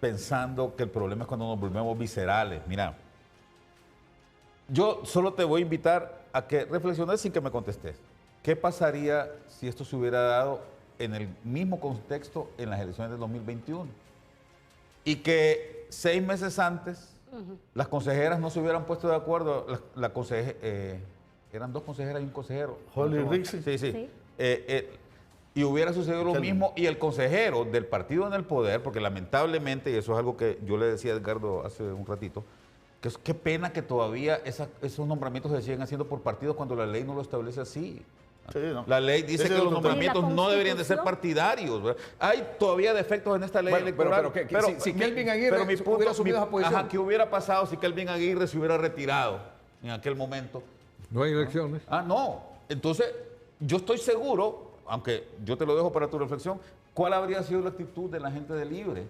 pensando que el problema es cuando nos volvemos viscerales. Mira, yo solo te voy a invitar a que reflexiones sin que me contestes. ¿Qué pasaría si esto se hubiera dado en el mismo contexto en las elecciones del 2021? Y que 6 meses antes las consejeras no se hubieran puesto de acuerdo, eran 2 consejeras y un consejero.
Holly Rixey.
Sí. Y hubiera sucedido lo mismo, y el consejero del partido en el poder, porque lamentablemente, y eso es algo que yo le decía a Edgardo hace un ratito, que es qué pena que todavía esos nombramientos se siguen haciendo por partidos cuando la ley no lo establece así.
Sí, no.
La ley dice que los nombramientos no deberían de ser partidarios, ¿verdad? Hay todavía defectos en esta ley electoral.
Pero si Kelvin Aguirre hubiera asumido esa posición.
¿Qué hubiera pasado si Kelvin Aguirre se hubiera retirado en aquel momento?
No hay elecciones.
No. Entonces, yo estoy seguro, aunque yo te lo dejo para tu reflexión, ¿cuál habría sido la actitud de la gente de Libre?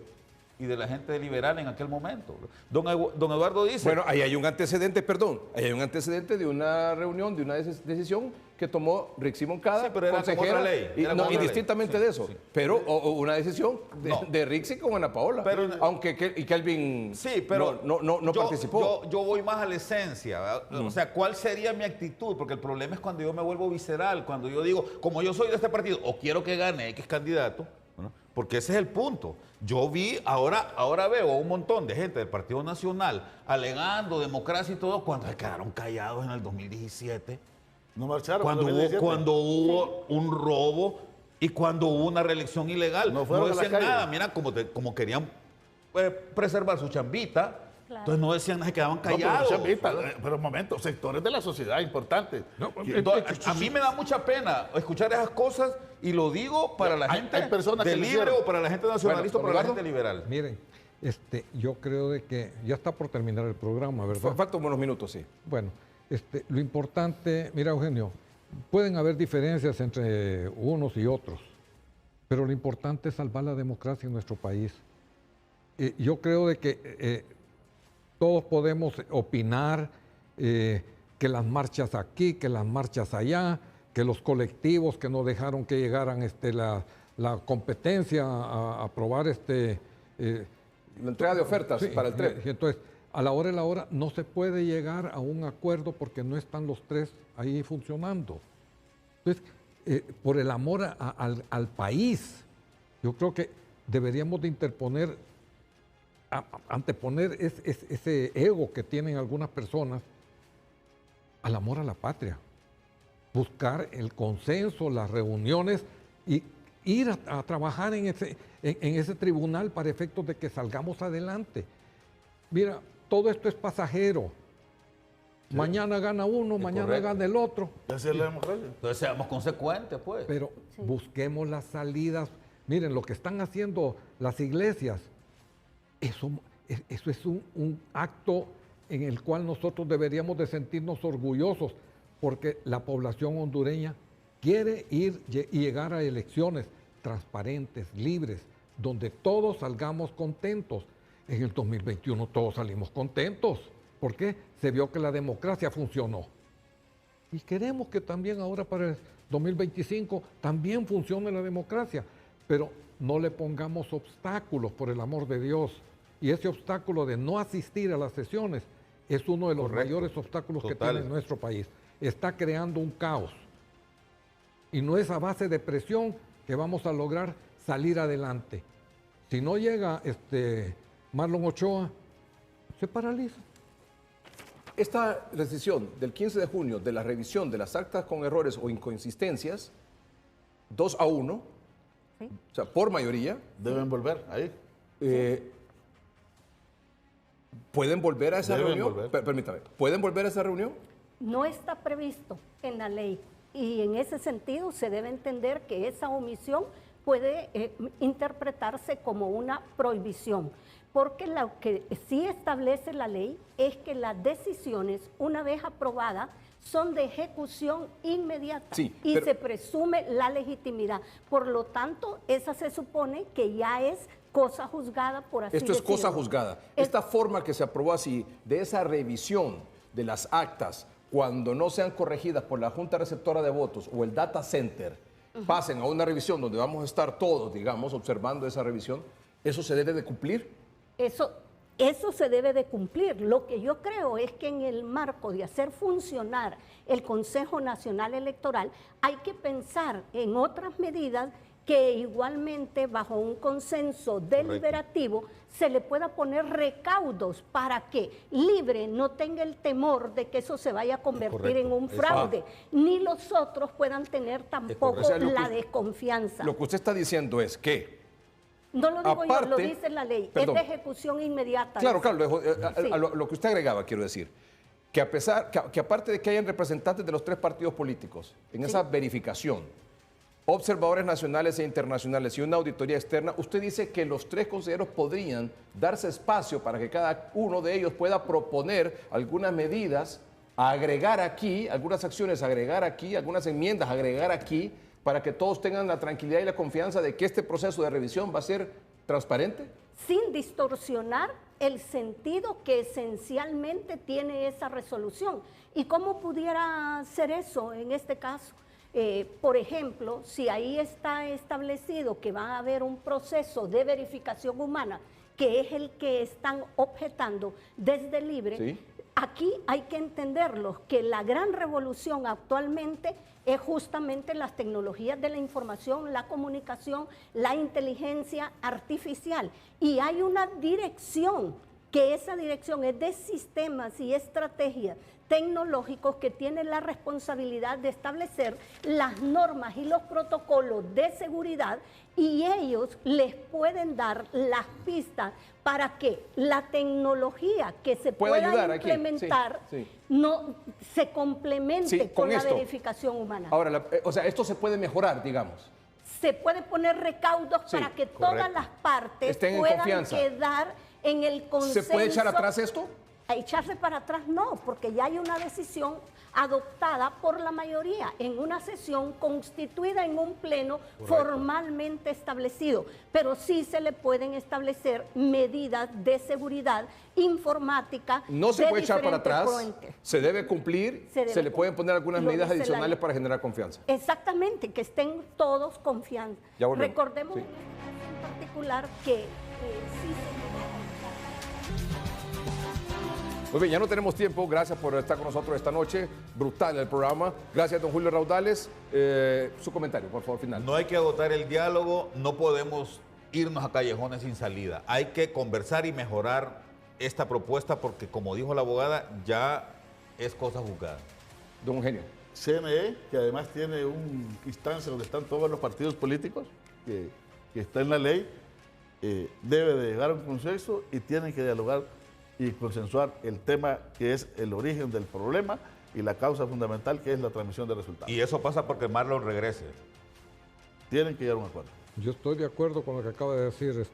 y de la gente liberal en aquel momento. Don Eduardo dice...
Bueno, ahí hay un antecedente, perdón, ahí hay un antecedente de una reunión, de una decisión que tomó Rixi Moncada,
Sí, pero era como otra ley,
y,
era
no,
como otra
indistintamente
ley.
de eso,
Sí.
pero o una decisión
No.
de Rixi con Ana Paola,
Pero-
aunque y Kelvin
Sí, pero
no
yo,
participó.
Yo voy más a la esencia, ¿verdad? O sea, ¿cuál sería mi actitud? Porque el problema es cuando yo me vuelvo visceral, cuando yo digo, como yo soy de este partido, o quiero que gane X candidato, ¿no? Porque ese es el punto. Yo vi, ahora veo a un montón de gente del Partido Nacional alegando democracia y todo, cuando se quedaron callados en el 2017.
No marcharon.
Cuando hubo un robo y cuando hubo una reelección ilegal.
No
No
fueron a la
decían
calle.
nada, mira, como querían preservar su chambita,
Claro.
entonces no decían nada, se quedaban
No, pero,
callados.
pero un momento, sectores de la sociedad importantes.
Entonces, a mí me da mucha pena escuchar esas cosas y lo digo para la
Hay-
gente
hay personas
de
que lo
libre
hicieron.
o para la gente nacionalista o
Bueno,
para la
Eduardo.
gente liberal.
Miren, yo creo de que ya está por terminar el programa, ¿verdad?
Faltan unos minutos, sí.
Bueno, lo importante, mira Eugenio, pueden haber diferencias entre unos y otros, pero lo importante es salvar la democracia en nuestro país. Yo creo de que todos podemos opinar que las marchas aquí, que las marchas allá, que los colectivos que no dejaron que llegaran la competencia a aprobar
La entrega de ofertas
Sí,
para el tren.
Entonces, a la hora de la hora no se puede llegar a un acuerdo porque no están los tres ahí funcionando. Entonces, por el amor al país, yo creo que deberíamos de anteponer ese ego que tienen algunas personas al amor a la patria. Buscar el consenso, las reuniones y ir a trabajar en ese tribunal para efectos de que salgamos adelante. Mira, todo esto es pasajero. Mañana gana uno, mañana
correcto.
gana el otro.
Esa es la democracia.
Entonces seamos consecuentes, pues.
Pero busquemos las salidas. Miren, lo que están haciendo las iglesias, eso es un acto en el cual nosotros deberíamos de sentirnos orgullosos, porque la población hondureña quiere ir y llegar a elecciones transparentes, libres, donde todos salgamos contentos. En el 2021 todos salimos contentos. ¿Por qué? Se vio que la democracia funcionó. Y queremos que también ahora para el 2025 también funcione la democracia, pero no le pongamos obstáculos, por el amor de Dios. Y ese obstáculo de no asistir a las sesiones es uno de los
Correcto.
mayores obstáculos que
Total.
tiene nuestro país. Está creando un caos. Y no es a base de presión que vamos a lograr salir adelante. Si no llega Marlon Ochoa, se paraliza.
Esta decisión del 15 de junio de la revisión de las actas con errores o inconsistencias, 2-1,
Sí.
o sea, por mayoría,
Deben volver ahí.
¿pueden volver a esa
Deben
reunión?
volver.
Permítame, ¿pueden volver a esa reunión?
No está previsto en la ley y en ese sentido se debe entender que esa omisión puede interpretarse como una prohibición, porque lo que sí establece la ley es que las decisiones, una vez aprobadas, son de ejecución inmediata
Sí,
y
pero-
se presume la legitimidad. Por lo tanto, esa se supone que ya es cosa juzgada, por así
Esto es
decirlo.
cosa juzgada.
Es-
Esta forma que se aprobó así, de esa revisión de las actas, cuando no sean corregidas por la Junta Receptora de Votos o el Data Center, pasen a una revisión donde vamos a estar todos, digamos, observando esa revisión, ¿eso se debe de cumplir?
Eso se debe de cumplir. Lo que yo creo es que en el marco de hacer funcionar el Consejo Nacional Electoral hay que pensar en otras medidas que igualmente bajo un consenso deliberativo se le pueda poner recaudos para que Libre no tenga el temor de que eso se vaya a convertir en un fraude, ni los otros puedan tener tampoco
O sea, lo
la
que-
desconfianza.
Lo que usted está diciendo es que
No lo digo yo, lo
aparte-
dice la ley,
Perdón.
es de ejecución inmediata.
Claro,
dice.
claro,
Sí.
lo que usted agregaba, quiero decir, que que aparte de que hayan representantes de los tres partidos políticos en esa verificación, observadores nacionales e internacionales y una auditoría externa, usted dice que los tres consejeros podrían darse espacio para que cada uno de ellos pueda proponer algunas medidas, agregar aquí, algunas acciones, agregar aquí, algunas enmiendas, agregar aquí, para que todos tengan la tranquilidad y la confianza de que este proceso de revisión va a ser transparente,
sin distorsionar el sentido que esencialmente tiene esa resolución. ¿Y cómo pudiera ser eso en este caso? Por ejemplo, si ahí está establecido que va a haber un proceso de verificación humana, que es el que están objetando desde Libre, ¿sí? Aquí hay que entenderlo, que la gran revolución actualmente es justamente las tecnologías de la información, la comunicación, la inteligencia artificial. Y hay una dirección, que esa dirección es de sistemas y estrategias tecnológicos que tienen la responsabilidad de establecer las normas y los protocolos de seguridad, y ellos les pueden dar las pistas para que la tecnología que se pueda implementar no se complemente con la verificación humana.
Ahora, o sea, esto se puede mejorar, digamos.
Se puede poner recaudos para que todas las partes puedan quedar en el consenso.
¿Se puede echar atrás esto?
A echarse para atrás no, porque ya hay una decisión adoptada por la mayoría en una sesión constituida en un pleno formalmente establecido, pero sí se le pueden establecer medidas de seguridad informática.
No se puede echar para atrás, se debe cumplir, se le pueden poner algunas medidas adicionales para generar confianza.
Exactamente, que estén todos confianza. Recordemos en particular que sí se...
Muy bien, ya no tenemos tiempo. Gracias por estar con nosotros esta noche. Brutal el programa. Gracias, don Julio Raudales. Su comentario, por favor, final.
No hay que agotar el diálogo. No podemos irnos a callejones sin salida. Hay que conversar y mejorar esta propuesta porque, como dijo la abogada, ya es cosa juzgada.
Don Eugenio.
CNE, que además tiene una instancia donde están todos los partidos políticos, que está en la ley, debe de llegar a un consenso y tienen que dialogar y consensuar el tema que es el origen del problema y la causa fundamental, que es la transmisión de resultados.
Y eso pasa porque Marlon regrese.
Tienen que llegar a un acuerdo.
Yo estoy de acuerdo con lo que acaba de decir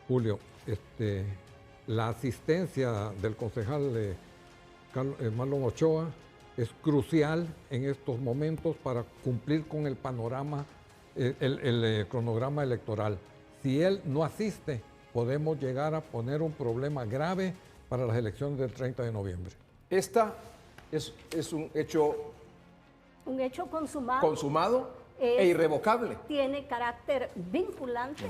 Julio. La asistencia del concejal Marlon Ochoa es crucial en estos momentos para cumplir con el panorama, el cronograma electoral. Si él no asiste, podemos llegar a poner un problema grave para las elecciones del 30 de noviembre.
Esta es un hecho...
Un hecho consumado.
Consumado e irrevocable.
Tiene carácter vinculante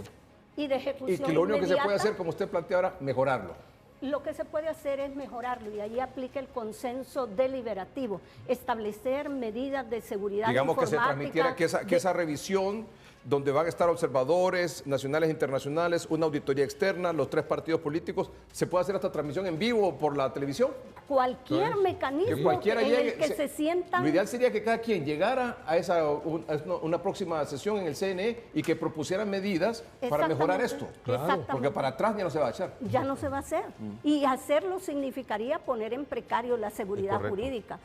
y de ejecución
Y que lo único
inmediata.
que se puede hacer, como usted plantea ahora, mejorarlo.
Lo que se puede hacer es mejorarlo y ahí aplica el consenso deliberativo, establecer medidas de seguridad
Digamos que se
informática,
transmitiera que esa revisión, donde van a estar observadores nacionales e internacionales, una auditoría externa, los 3 partidos políticos, ¿se puede hacer esta transmisión en vivo por la televisión?
Cualquier mecanismo en el que se sientan...
Lo ideal sería que cada quien llegara a una próxima sesión en el CNE y que propusieran medidas para mejorar esto.
Claro.
Porque para atrás ya no se va a echar.
Ya no se va a hacer. Y hacerlo significaría poner en precario la seguridad jurídica.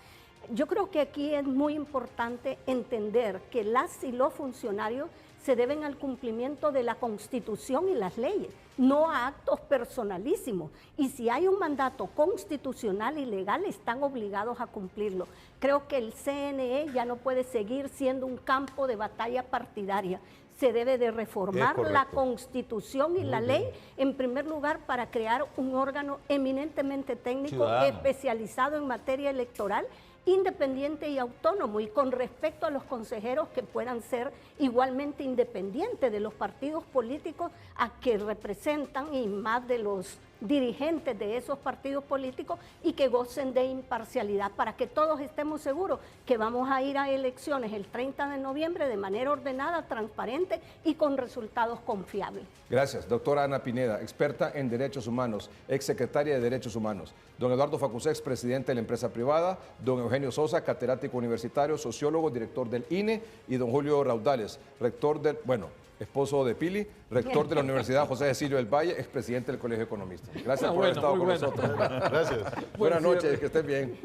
Yo creo que aquí es muy importante entender que las y los funcionarios se deben al cumplimiento de la Constitución y las leyes, no a actos personalísimos. Y si hay un mandato constitucional y legal, están obligados a cumplirlo. Creo que el CNE ya no puede seguir siendo un campo de batalla partidaria. Se debe de reformar la Constitución y la ley, en primer lugar, para crear un órgano eminentemente técnico, especializado en materia electoral, independiente y autónomo, y con respecto a los consejeros que puedan ser igualmente independientes de los partidos políticos a que representan y más de los dirigentes de esos partidos políticos, y que gocen de imparcialidad para que todos estemos seguros que vamos a ir a elecciones el 30 de noviembre de manera ordenada, transparente y con resultados confiables.
Gracias. Doctora Ana Pineda, experta en derechos humanos, exsecretaria de Derechos Humanos. Don Eduardo Facusé, expresidente de la empresa privada. Don Eugenio Sosa, catedrático universitario, sociólogo, director del INE. Y don Julio Raudales, rector del... esposo de Pili, rector de la Universidad José Cecilio del Valle, expresidente del Colegio de Economistas. Gracias por haber estado con nosotros.
Gracias.
Buenas noches, que estén bien.